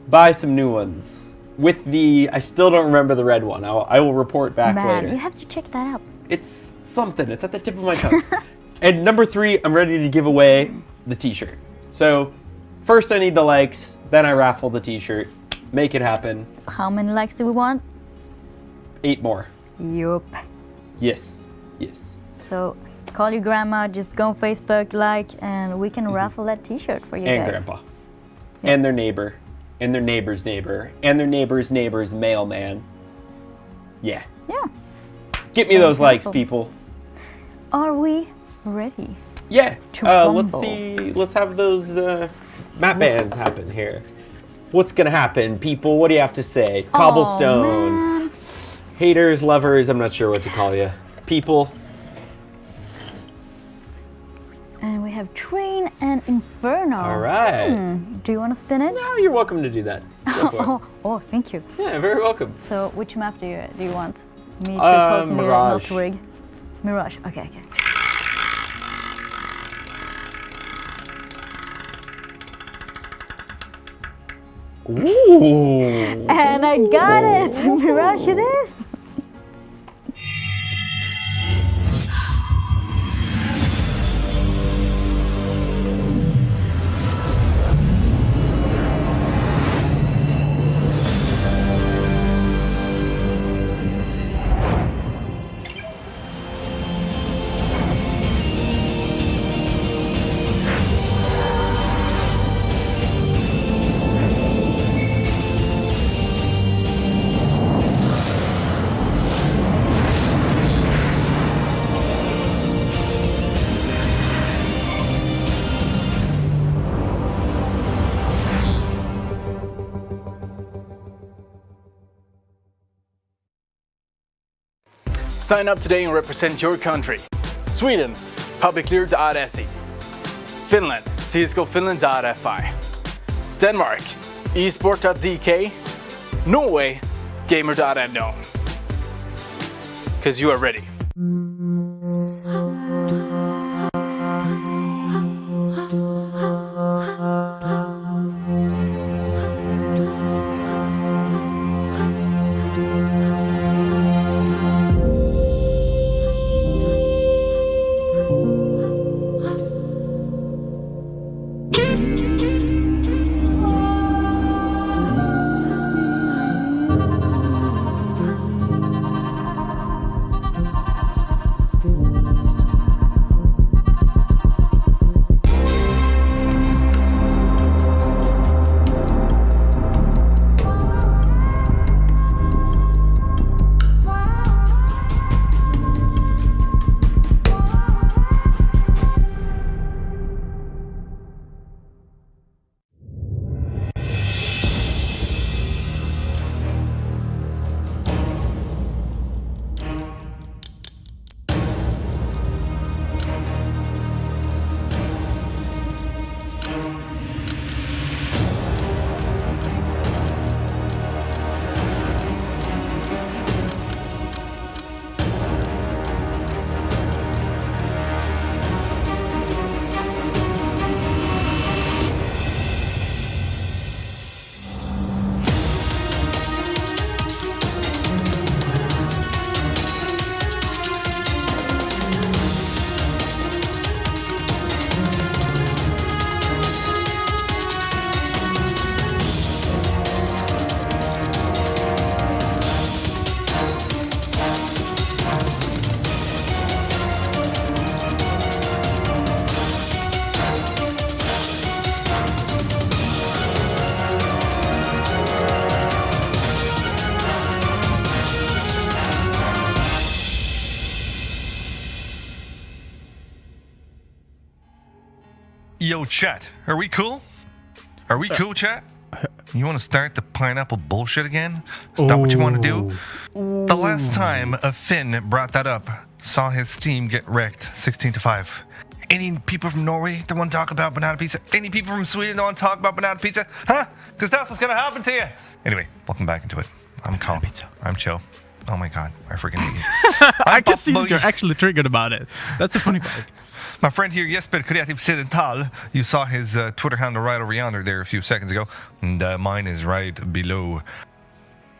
Buy some new ones. With I still don't remember the red one. I will report back later. You have to check that out. It's something. It's at the tip of my tongue. And number 3, I'm ready to give away the t-shirt. So first I need the likes, then I raffle the t-shirt. Make it happen. How many likes do we want? 8 more. Yup. Yes. So call your grandma, just go on Facebook, like, and we can raffle that t-shirt for you guys. And grandpa. Yeah. And their neighbor. And their neighbor's neighbor. And their neighbor's neighbor's mailman. Yeah. Get me those likes, people. Are we ready? Yeah. Let's see. Let's have those map bans happen here. What's gonna happen, people? What do you have to say? Cobblestone. Haters, lovers, I'm not sure what to call you. People. And we have Train and Inferno. All right. Do you want to spin it? No, you're welcome to do that. Oh, thank you. Yeah, very welcome. So which map do you want me to talk Mirage. not rig? Mirage. Okay. Ooh. And I got it! Mirage it is! Sign up today and represent your country. Sweden, publiclear.se. Finland, csgofinland.fi. Denmark, esport.dk. Norway, gamer.unknown. Because you are ready. Yo, chat, are we cool? Are we cool, chat? You want to start the pineapple bullshit again? Is that what you want to do? The last time a Finn brought that up, saw his team get wrecked 16-5. Any people from Norway that want to talk about banana pizza? Any people from Sweden that want to talk about banana pizza? Huh? Because that's what's going to happen to you. Anyway, welcome back into it. I'm calm. I'm chill. Oh my god, I freaking hate you. I can see that you're actually triggered about it. That's the funny part. My friend here, Jesper Creative Occidental, you saw his Twitter handle right over yonder there a few seconds ago. And mine is right below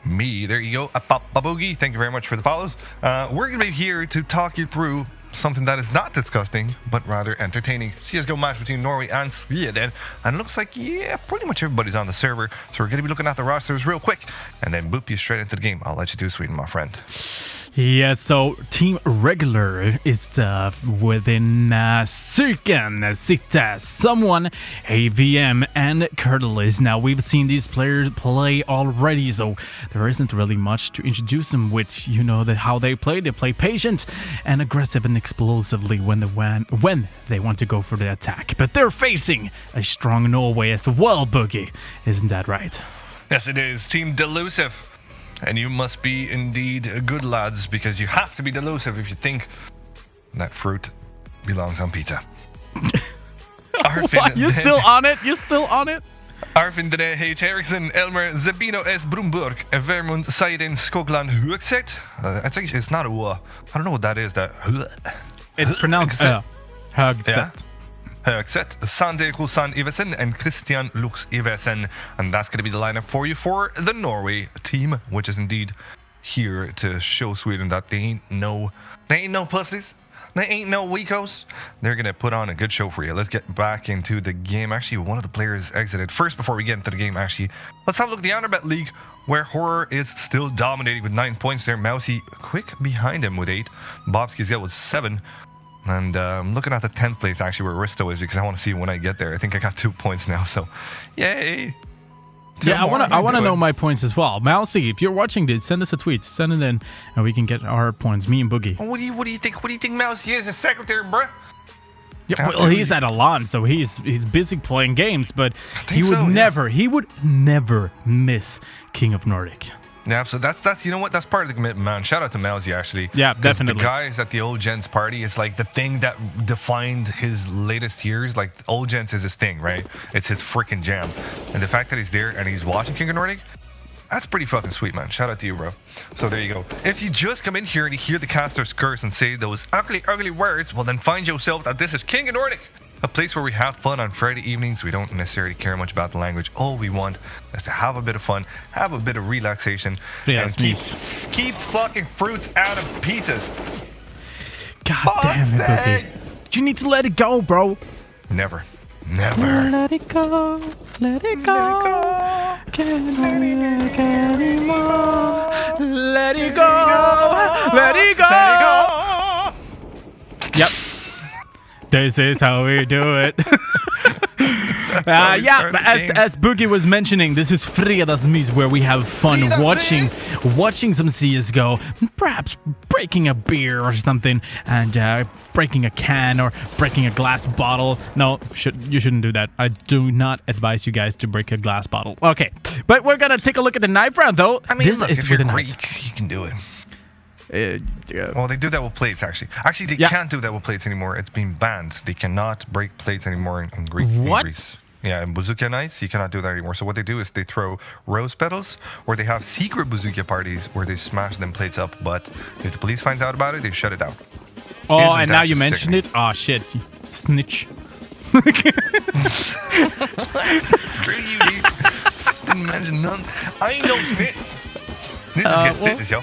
me. There you go. Boogie, thank you very much for the follows. We're going to be here to talk you through something that is not disgusting, but rather entertaining. CSGO match between Norway and Sweden. And it looks like, yeah, pretty much everybody's on the server. So we're going to be looking at the rosters real quick and then boop you straight into the game. I'll let you do Sweden, my friend. Yeah, so Team Regular is within Sirken, Sita, Someone, AVM, and Curtlis. Now, we've seen these players play already, so there isn't really much to introduce them with. You know how they play. They play patient and aggressive and explosively when they want to go for the attack. But they're facing a strong Norway as well, Boogie. Isn't that right? Yes, it is. Team Delusive. And you must be indeed good lads, because you have to be delusive if you think that fruit belongs on pizza. What? You're still on it? You're still on it? Arvind de H. Eriksson, Elmer Zabino S. Brumburg, Vermund Saiden Skogland Huxet. I think it's not a I don't know what that is. It's pronounced Högset. Högset, Sande Rosan Iversen, and Christian Lux Iversen. And that's going to be the lineup for you for the Norway team, which is indeed here to show Sweden that they ain't no pussies. They ain't no weakos. They're going to put on a good show for you. Let's get back into the game. Actually, one of the players exited. First, before we get into the game, actually, let's have a look at the Underbet League, where Horror is still dominating with 9 points there. Mousy quick behind him with 8. Bobski's got with 7. And I'm looking at the 10th place, actually, where Risto is, because I want to see when I get there. I think I got 2 points now, so yay. Yeah, I want to know my points as well. Mousy, if you're watching this, send us a tweet. Send it in, and we can get our points. Me and Boogie. What do you think? What do you think Mousy is? A secretary, bruh? Yeah, well, he's at Alon, so he's busy playing games. But he would never miss King of Nordic. Yeah, so that's you know what, that's part of the commitment, man. Shout out to Mousy, actually. Yeah, definitely. The guys at the Old Gents party is like the thing that defined his latest years. Like, Old Gents is his thing, right? It's his freaking jam. And the fact that he's there and he's watching King of Nordic, that's pretty fucking sweet, man. Shout out to you, bro. So there you go. If you just come in here and you hear the casters curse and say those ugly, ugly words, well then find yourself that this is King of Nordic. A place where we have fun on Friday evenings. We don't necessarily care much about the language. All we want is to have a bit of fun, have a bit of relaxation, and keep fucking fruits out of pizzas. God damn it, Boogie. You need to let it go, bro. Never. Let it go. Let it go. Can't hold it anymore. Let it go. Let it go. Yep. This is how we do it. Yeah, but as Boogie was mentioning, this is Fredagsmys, where we have fun watching some CSGO, perhaps breaking a beer or something, and breaking a can or breaking a glass bottle. No, you shouldn't do that. I do not advise you guys to break a glass bottle. Okay, but we're gonna take a look at the knife round, though. I mean, look, if you're Greek, you can do it. Well, they do that with plates, actually. Actually, they can't do that with plates anymore. It's been banned. They cannot break plates anymore in Greece. What? In Greece. Yeah, in bazooka nights, you cannot do that anymore. So what they do is they throw rose petals, or they have secret bazooka parties where they smash them plates up. But if the police finds out about it, they shut it down. Oh, and now you mentioned it? Oh, shit. Snitch. Screw you, dude. Didn't mention none. I ain't no snitch. Snitches get stitches, yo.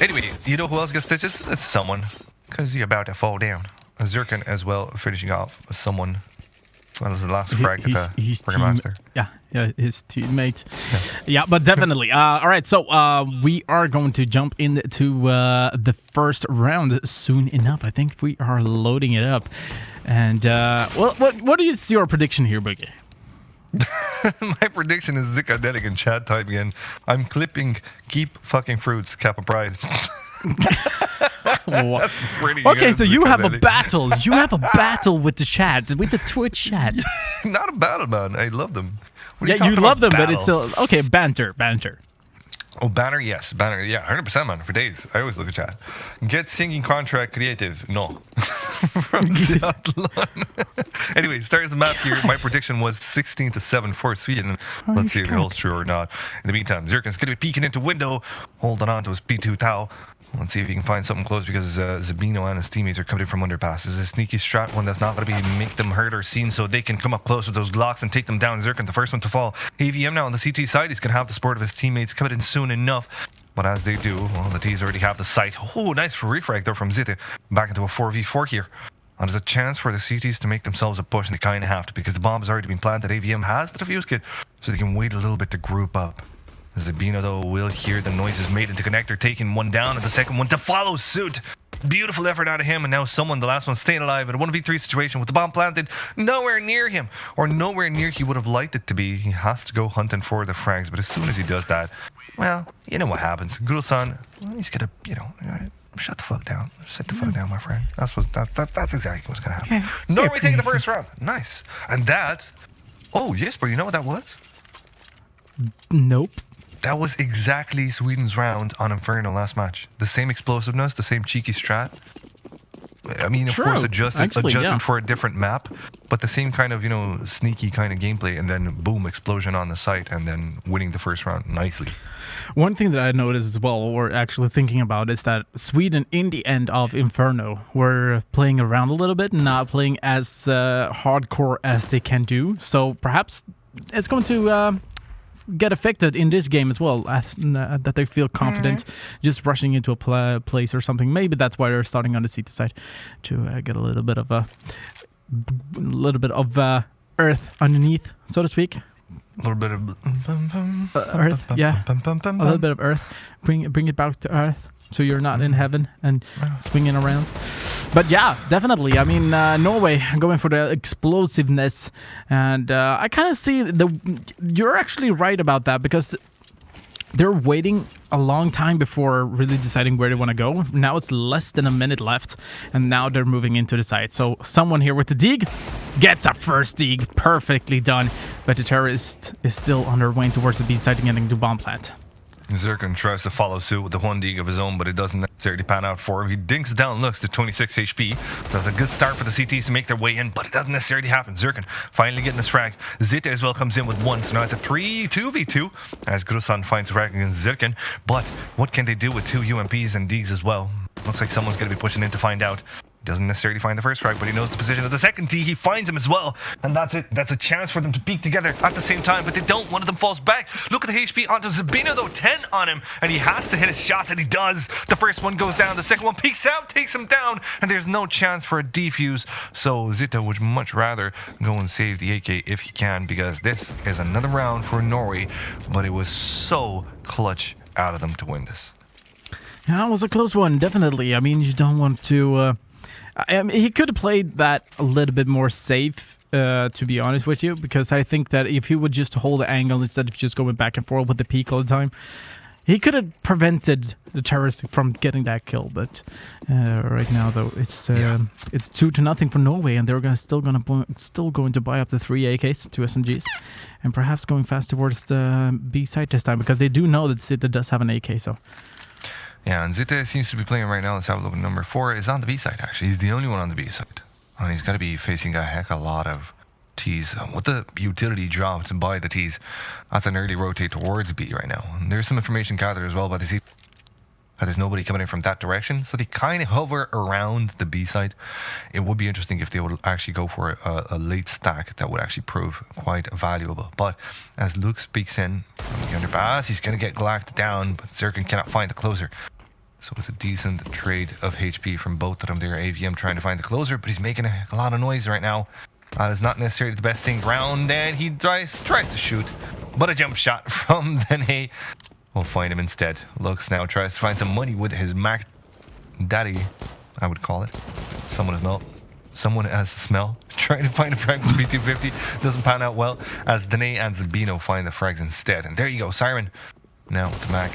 Anyway, you know who else gets stitches? It's someone, because you're about to fall down. Zirkin as well, finishing off someone. Well, was the last frag at the Master. Yeah, his teammate. Yeah, but definitely. All right, so we are going to jump into the first round soon enough. I think we are loading it up. And what is your prediction here, Boogie? My prediction is Zikadelic in chat type again. I'm clipping keep fucking fruits, Kappa Pride. That's pretty okay, good, so you have a Zikadelic. battle. You have a battle with the chat, with the Twitch chat. Not a battle, man. I love them. What are Yeah, talking you love them, about but it's still okay. Banter. Oh, banner, yes. Banner, yeah, 100%, man, for days. I always look at chat. Get singing contract creative. No. From Scotland. Anyway, starting the map here. My prediction was 16-7 for Sweden. Let's see if it holds true or not. In the meantime, Zirkin's going to be peeking into window, holding on to his P2 Tau. Let's see if he can find something close, because Zabino and his teammates are coming in from underpass. This is a sneaky strat, one that's not going to make them heard or seen, so they can come up close with those Glocks and take them down. Zirkin, the first one to fall. AVM now on the CT side. He's going to have the support of his teammates coming in soon enough. But as they do, well, the T's already have the sight. Oh, nice refrag though from Zitte. Back into a 4v4 here. And there's a chance for the CTs to make themselves a push, and they kind of have to, because the bomb has already been planted. AVM has the defuse kit, so they can wait a little bit to group up. Zabino, though, will hear the noises made into connector, taking one down, and the second one to follow suit. Beautiful effort out of him, and now someone, the last one, staying alive in a 1v3 situation with the bomb planted nowhere near him, or nowhere near he would have liked it to be. He has to go hunting for the frags, but as soon as he does that, well, you know what happens. Gurul-san, well, he's gonna, shut the fuck down. Sit the fuck down, my friend. That's exactly what's gonna happen. Norway taking the first round. Nice. And that, oh, Jesper, you know what that was? Nope. That was exactly Sweden's round on Inferno last match. The same explosiveness, the same cheeky strat. I mean, of True. course, adjusted Actually, for a different map, but the same kind of, sneaky kind of gameplay, and then boom, explosion on the site, and then winning the first round nicely. One thing that I noticed as well, or actually thinking about, is that Sweden, in the end of Inferno, were playing around a little bit, not playing as hardcore as they can do. So perhaps it's going to get affected in this game as well, that they feel confident just rushing into a place or something. Maybe that's why they're starting on the CT side, to get a little bit of earth underneath, so to speak. A little bit of earth, yeah. A little bit of earth. Bring it back to earth, so you're not in heaven and swinging around. But yeah, definitely. I mean, Norway going for the explosiveness, and I kind of see you're actually right about that, because they're waiting a long time before really deciding where they want to go. Now it's less than a minute left, and now they're moving into the site. So someone here with the dig gets a first dig, perfectly done. But the terrorist is still on their way towards the B site and getting to bomb plant. Zircon tries to follow suit with the one dig of his own, but it doesn't necessarily pan out for him. He dinks down, looks to 26 HP. That's a good start for the CTs to make their way in, but it doesn't necessarily happen. Zircon finally getting his frag. Zita as well comes in with one, so now it's a 2v2 as Grusan finds a frag against Zircon. But what can they do with two UMPs and digs as well? Looks like someone's going to be pushing in to find out. Doesn't necessarily find the first frag, but he knows the position of the second D. He finds him as well, and that's it. That's a chance for them to peek together at the same time, but they don't. One of them falls back. Look at the HP onto Zabino, though. 10 on him, and he has to hit his shots, and he does. The first one goes down. The second one peeks out, takes him down, and there's no chance for a defuse. So Zita would much rather go and save the AK if he can, because this is another round for Norway, but it was so clutch out of them to win this. Yeah, it was a close one, definitely. I mean, you don't want to... he could have played that a little bit more safe, to be honest with you, because I think that if he would just hold the angle instead of just going back and forth with the peak all the time, he could have prevented the terrorist from getting that kill. But right now, though, it's 2-0 for Norway, and they're still going to buy up the 3 AKs, 2 SMGs, and perhaps going fast towards the B site this time, because they do know that Zita does have an AK. So. Yeah, and Zita seems to be playing right now. Let's have a look. Number 4 is on the B side, actually. He's the only one on the B side. And he's got to be facing a heck of a lot of T's. With the utility dropped by the T's, that's an early rotate towards B right now. And there's some information gathered as well by the C. There's nobody coming in from that direction, so they kind of hover around the B side. It would be interesting if they would actually go for a late stack. That would actually prove quite valuable. But as Luke speaks in from the underpass, he's going to get glacked down, but Zircon cannot find the closer. So it's a decent trade of HP from both of them there. AVM trying to find the closer, but he's making a lot of noise right now. That is not necessarily the best thing round, and he tries to shoot, but a jump shot from Dene will find him instead. Lux now tries to find some money with his Mac Daddy, I would call it. Someone has the smell. Trying to find a frag with B250. Doesn't pan out well, as Dene and Zabino find the frags instead. And there you go, Siren. Now with the Mac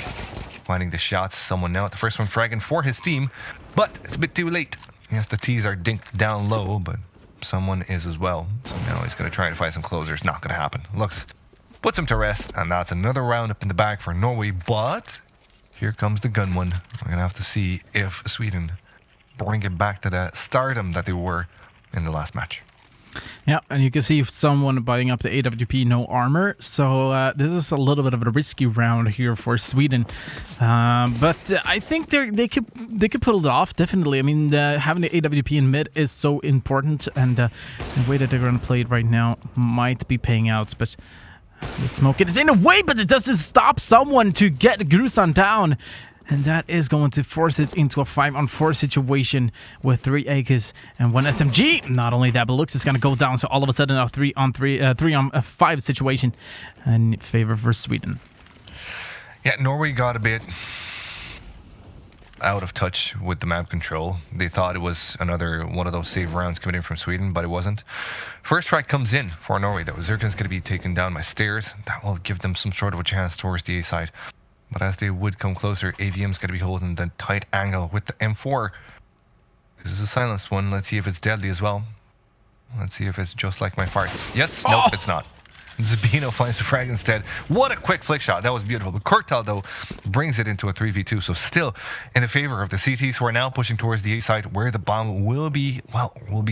finding the shots. Someone now at the first one fragging for his team, but it's a bit too late. Yes, the T's are dinked down low, but someone is as well. So now he's going to try to find some closers. Not going to happen. Lux puts him to rest, and that's another round up in the bag for Norway. But here comes the gun one. We're going to have to see if Sweden bring it back to the stardom that they were in the last match. Yeah, and you can see someone buying up the AWP no armor. So this is a little bit of a risky round here for Sweden, but I think they could pull it off, definitely. I mean, having the AWP in mid is so important, and the way that they're going to play it right now might be paying out. But the smoke is in a way, but it doesn't stop someone to get Grusan down. And that is going to force it into a 5-on-4 situation with 3 AKs and 1 SMG. Not only that, but Lux is going to go down. So all of a sudden, a 3-on-5 situation in favor for Sweden. Yeah, Norway got a bit out of touch with the map control. They thought it was another one of those save rounds coming in from Sweden, but it wasn't. First strike comes in for Norway, though. Zircon's going to be taken down by stairs. That will give them some sort of a chance towards the A side. But as they would come closer, AVM's going to be holding the tight angle with the M4. This is a silenced one. Let's see if it's deadly as well. Let's see if it's just like my farts. Yes, nope, it's not. Zabino finds the frag instead. What a quick flick shot. That was beautiful. But Kurtal, though, brings it into a 3v2. So still in the favor of the CTs, who are now pushing towards the A side where the bomb will be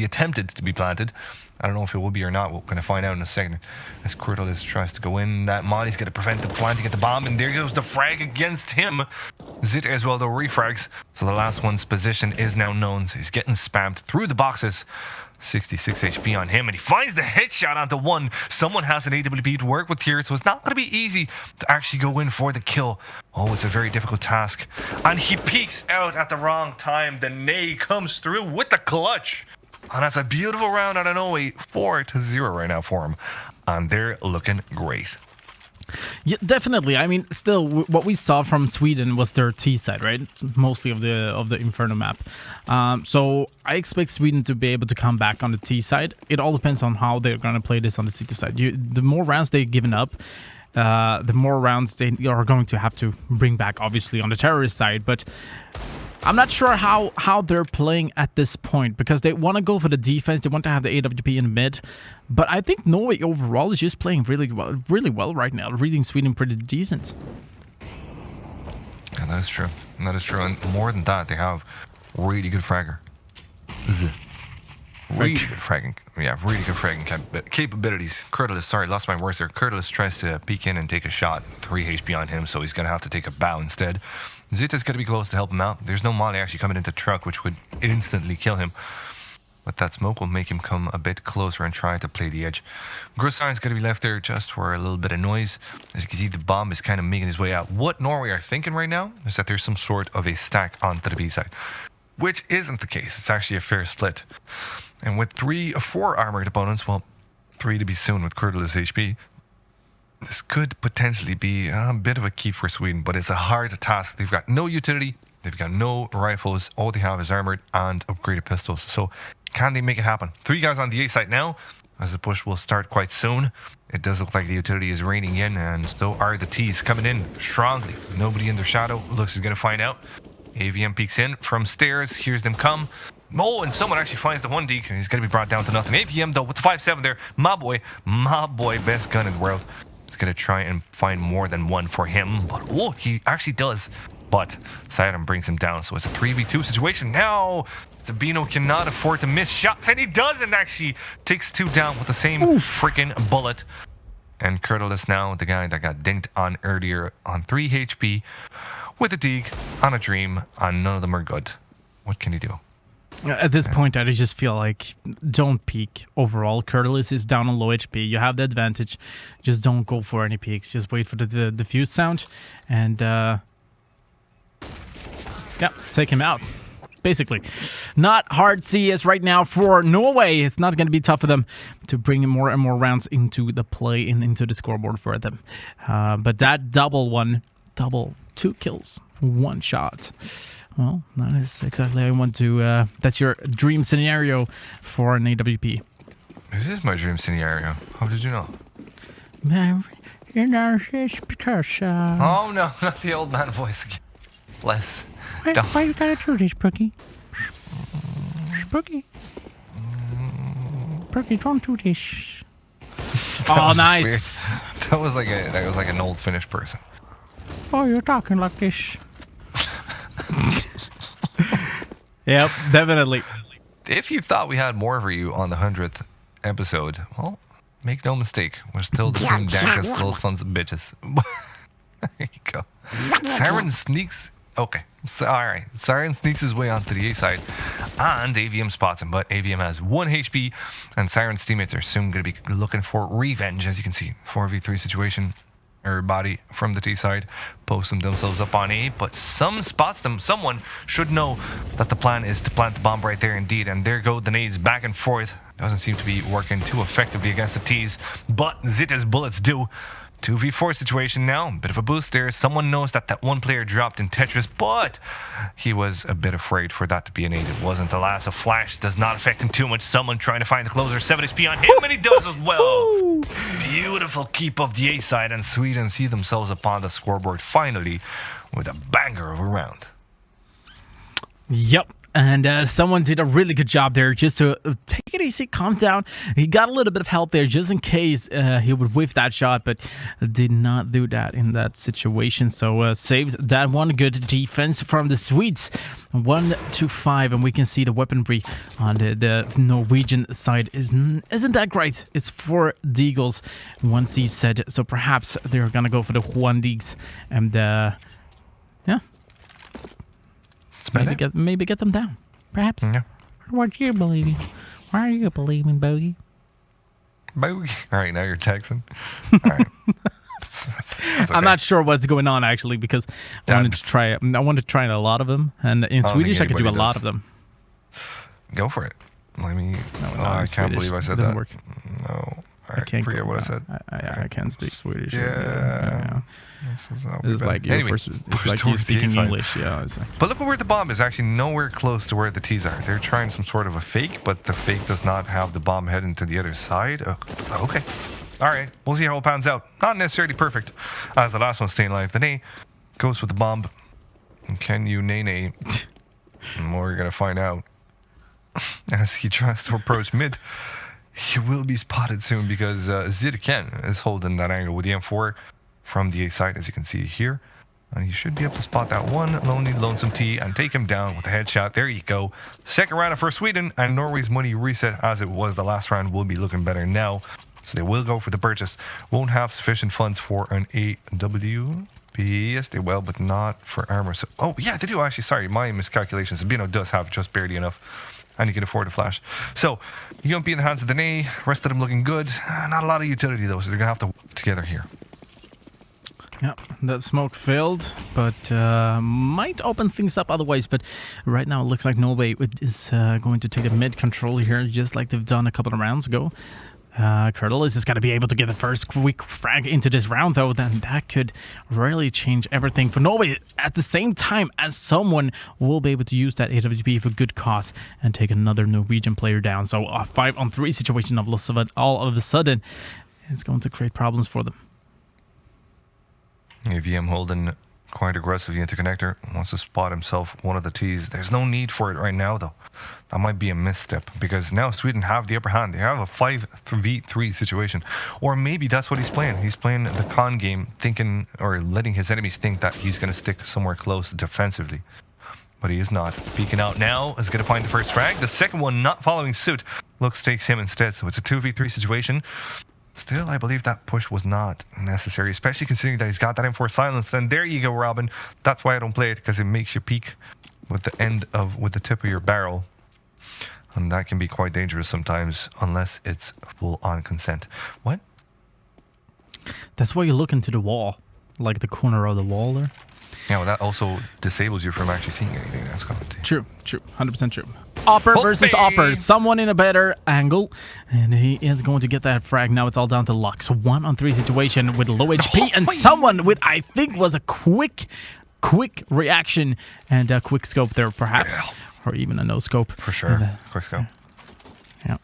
attempted to be planted. I don't know if it will be or not. We're going to find out in a second. As Kurtal tries to go in, that Molly's going to prevent the planting at the bomb. And there goes the frag against him. Zit as well, though, refrags. So the last one's position is now known. So he's getting spammed through the boxes. 66 HP on him, and he finds the headshot onto one. Someone has an AWP to work with here, so it's not going to be easy to actually go in for the kill. Oh, it's a very difficult task. And he peeks out at the wrong time. The nade comes through with the clutch. And that's a beautiful round. I don't know, 4-0 right now for him. And they're looking great. Yeah, definitely. I mean, still, what we saw from Sweden was their T side, right? Mostly of the Inferno map. So I expect Sweden to be able to come back on the T side. It all depends on how they're going to play this on the CT side. The more rounds they've given up, the more rounds they are going to have to bring back, obviously, on the terrorist side. But I'm not sure how they're playing at this point, because they want to go for the defense. They want to have the AWP in the mid. But I think Norway overall is just playing really well right now, reading Sweden pretty decent. Yeah, that is true. That is true. And more than that, they have really good fragger. Really good fragging. Yeah, really good fragging capabilities. Kurtalis, sorry, lost my words there. Kurtalis tries to peek in and take a shot. 3 HP on him, so he's going to have to take a bow instead. Zita's got to be close to help him out. There's no Molly actually coming into truck, which would instantly kill him. But that smoke will make him come a bit closer and try to play the edge. Grosar's going to be left there just for a little bit of noise. As you can see, the bomb is kind of making his way out. What Norway are thinking right now is that there's some sort of a stack onto the B side, which isn't the case. It's actually a fair split. And with 3 or 4 armored opponents, well, 3 to be soon with Kurtalis HP, this could potentially be a bit of a key for Sweden, but it's a hard task. They've got no utility. They've got no rifles. All they have is armored and upgraded pistols. So can they make it happen? 3 guys on the A site now, as the push will start quite soon. It does look like the utility is raining in, and so are the T's coming in strongly. Nobody in their shadow. Looks is going to find out. AVM peeks in from stairs, hears them come. Oh, and someone actually finds the 1 deke, and he's going to be brought down to nothing. AVM, though, with the 5-7 there. My boy, best gun in the world. He's going to try and find more than one for him, but oh, he actually does. But Siren brings him down, so it's a 3v2 situation. Now, Zabino cannot afford to miss shots, and he doesn't actually. Takes 2 down with the same freaking bullet. And Kurtalis now, the guy that got dinked on earlier, on 3 HP, with a dig, on a dream, and none of them are good. What can he do? At this point, I just feel like don't peek overall. Kurtalis is down on low HP. You have the advantage. Just don't go for any peeks. Just wait for the diffuse sound and yeah, take him out. Basically, not hard CS right now for Norway. It's not going to be tough for them to bring more and more rounds into the play and into the scoreboard for them. But that double 2 kills, 1 shot. Well, that is exactly how I want to. That's your dream scenario for an AWP. It is my dream scenario. How did you know? You know, it's because. Oh no, not the old man voice again. Bless. Why you gotta do this, Brookie? Brookie, don't do this. Oh, nice. Weird. That was like an old Finnish person. Oh, you're talking like this. Yep, definitely. If you thought we had more for you on the 100th episode, well, make no mistake, we're still the same dankest little sons of bitches. There you go. Siren sneaks. Okay, so, all right. Siren sneaks his way onto the A side, and AVM spots him, but AVM has 1 HP, and Siren's teammates are soon going to be looking for revenge, as you can see. 4v3 situation. Everybody from the T side posting themselves up on A, but some spots them. Someone should know that the plan is to plant the bomb right there indeed, and there go the nades back and forth. Doesn't seem to be working too effectively against the T's, but Zita's bullets do. 2v4 situation now, bit of a boost there. Someone knows that 1 player dropped in Tetris, but he was a bit afraid for that to be a nade. It wasn't the last. of flash does not affect him too much. Someone trying to find the closer. 7 HP on him, and he does as well. Beautiful keep of the A side, and Sweden see themselves upon the scoreboard finally with a banger of a round. Yep. And someone did a really good job there just to take it easy, calm down. He got a little bit of help there just in case he would whiff that shot, but did not do that in that situation. So saved that one. Good defense from the Swedes. 1-5, and we can see the weaponry on the Norwegian side isn't that great. It's for Deagles, 1C said. So perhaps they're going to go for the Juandigs and yeah. Maybe get them down. Perhaps. Yeah. What do you believe in? Why are you believing, Bogey? Bogey. All right, now you're texting. All right. That's okay. I'm not sure what's going on actually because I wanted to try a lot of them, and in Swedish I could do a lot of them. Go for it. Let me. No, I can't believe I said it doesn't that. work. No. I can't forget what I said. I can't speak Swedish. Yeah. It's like anyway, it's like you speaking English. Yeah. But look at where the bomb is. Actually nowhere close to where the T's are. They're trying some sort of a fake, but the fake does not have the bomb heading to the other side. Okay. All right. We'll see how it pans out. Not necessarily perfect, as the last one staying alive. The nay goes with the bomb. And can you nay? And we're gonna find out as he tries to approach mid. He will be spotted soon because Zidken is holding that angle with the M4 from the A side, as you can see here. And you should be able to spot that one lonesome T and take him down with a headshot. There you go. Second round for Sweden, and Norway's money reset as it was the last round will be looking better now. So they will go for the purchase. Won't have sufficient funds for an AW. Yes, they will, but not for armor. So, oh, yeah, they do actually. Sorry, my miscalculations. Bino does have just barely enough. And you can afford a flash. So, you won't be in the hands of the nay. Rest of them looking good. Not a lot of utility, though, so they're going to have to work together here. Yeah, that smoke failed, but might open things up otherwise. But right now, it looks like Norway is going to take the mid control here, just like they've done a couple of rounds ago. Curdle is just going to be able to get the first quick frag into this round, though. Then that could really change everything for Norway at the same time as someone will be able to use that AWP for good cause and take another Norwegian player down. So a 5-on-3 situation all of a sudden, it's going to create problems for them. AVM holding quite aggressively into connector. Wants to spot himself one of the T's. There's no need for it right now, though. That might be a misstep because now Sweden have the upper hand. They have a 5v3 situation. Or maybe that's what he's playing. He's playing the con game, thinking or letting his enemies think that he's going to stick somewhere close defensively. But he is not. Peeking out now is going to find the first frag. The second one not following suit. Looks takes him instead. So it's a 2v3 situation. Still, I believe that push was not necessary, especially considering that he's got that M4 silence. And there you go, Robin. That's why I don't play it, because it makes you peek with the tip of your barrel. And that can be quite dangerous sometimes, unless it's full on consent. What? That's why you look into the wall, like the corner of the wall there. Yeah, well, that also disables you from actually seeing anything that's coming to you. True. 100% true. Opper versus Opper. Someone in a better angle. And he is going to get that frag. Now it's all down to Lux. 1-on-3 situation with low HP. And someone with, I think, was a quick reaction and a quick scope there, perhaps. Yeah. Or even a no scope. For sure. Quick scope. Yeah.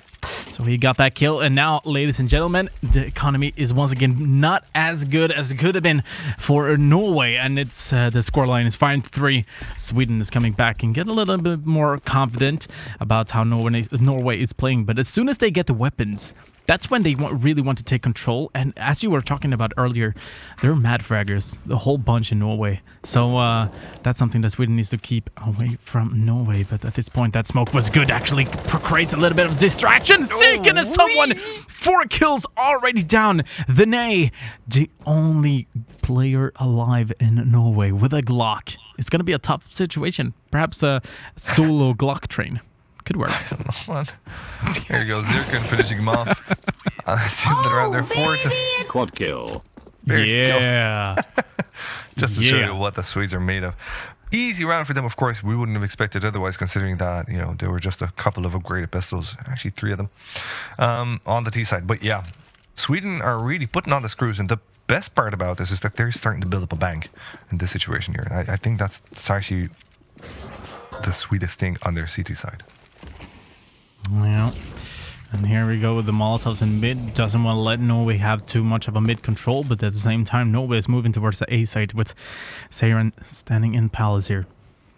So he got that kill, and now, ladies and gentlemen, the economy is once again not as good as it could have been for Norway, and it's the scoreline is 5-3. Sweden is coming back and get a little bit more confident about how Norway is playing, but as soon as they get the weapons, that's when they really want to take control. And as you were talking about earlier, they're mad fraggers, the whole bunch in Norway. So that's something that Sweden needs to keep away from Norway. But at this point, that smoke was good. Actually creates a little bit of distraction. Seeking as someone, 4 kills already down. The Nay, the only player alive in Norway with a Glock. It's going to be a tough situation. Perhaps a solo Glock train. Could work. There you go, Zirkin finishing him off. Sitting around there Quad kill. Yeah. Just to show you what the Swedes are made of. Easy round for them, of course. We wouldn't have expected otherwise, considering that, you know, there were just a couple of upgraded pistols. Actually, 3 of them on the T side. But yeah, Sweden are really putting on the screws. And the best part about this is that they're starting to build up a bank in this situation here. I think that's actually the sweetest thing on their CT side. Yeah. And here we go with the Molotovs in mid. Doesn't want to let Norway have too much of a mid control, but at the same time, Norway is moving towards the A site with Saren standing in Palace here.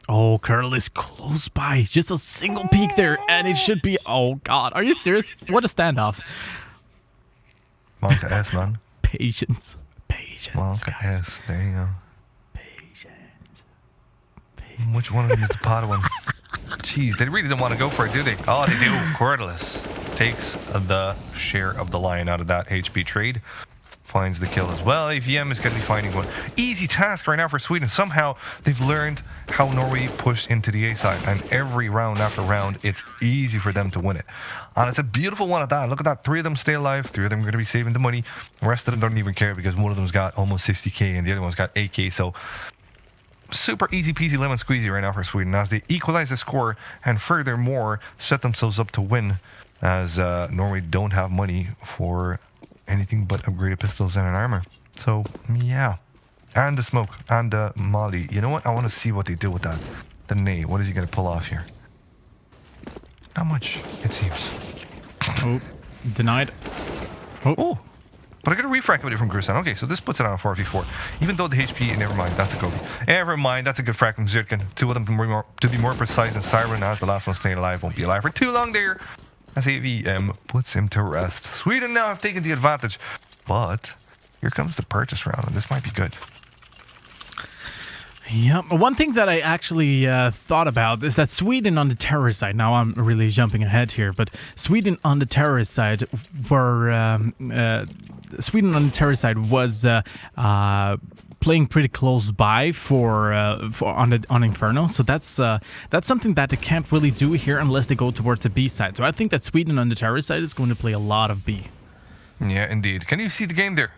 Oh, Curl is close by. Just a single peek there, and it should be... Oh, God. Are you serious? What a standoff. Monka S, man. Patience. Patience, Monka guys. S. There you go. Patience. Which one of them is the pot one? Jeez, they really don't want to go for it, do they? Oh, they do. Cordless takes the share of the lion out of that HP trade. Finds the kill as well. AVM is going to be finding one. Easy task right now for Sweden. Somehow they've learned how Norway pushed into the A side, and every round after round, it's easy for them to win it. And it's a beautiful one at that. Look at that. 3 of them stay alive. 3 of them are going to be saving the money. The rest of them don't even care because one of them's got almost 60k and the other one's got 8k. So super easy peasy lemon squeezy right now for Sweden as they equalize the score and furthermore set themselves up to win as Norway don't have money for anything but upgraded pistols and an armor. So yeah, and the smoke and the molly. You know what? I want to see what they do with that. The nay. What is he going to pull off here? Not much, it seems. Oh, denied. Oh. But I got a refract with it from Grusan. Okay, so this puts it on a 4v4. Even though the HP, never mind, that's a Kobe. Never mind, that's a good frack from Zirkin. 2 of them to be more precise than Siren, as the last one staying alive won't be alive for too long there. As AVM puts him to rest. Sweden now have taken the advantage. But here comes the purchase round, and this might be good. Yeah, one thing that I actually thought about is that Sweden on the terrorist side, now I'm really jumping ahead here, but Sweden on the terrorist side was playing pretty close by on Inferno, so that's something that they can't really do here unless they go towards the B side. So I think that Sweden on the terrorist side is going to play a lot of B. Yeah, indeed. Can you see the game there?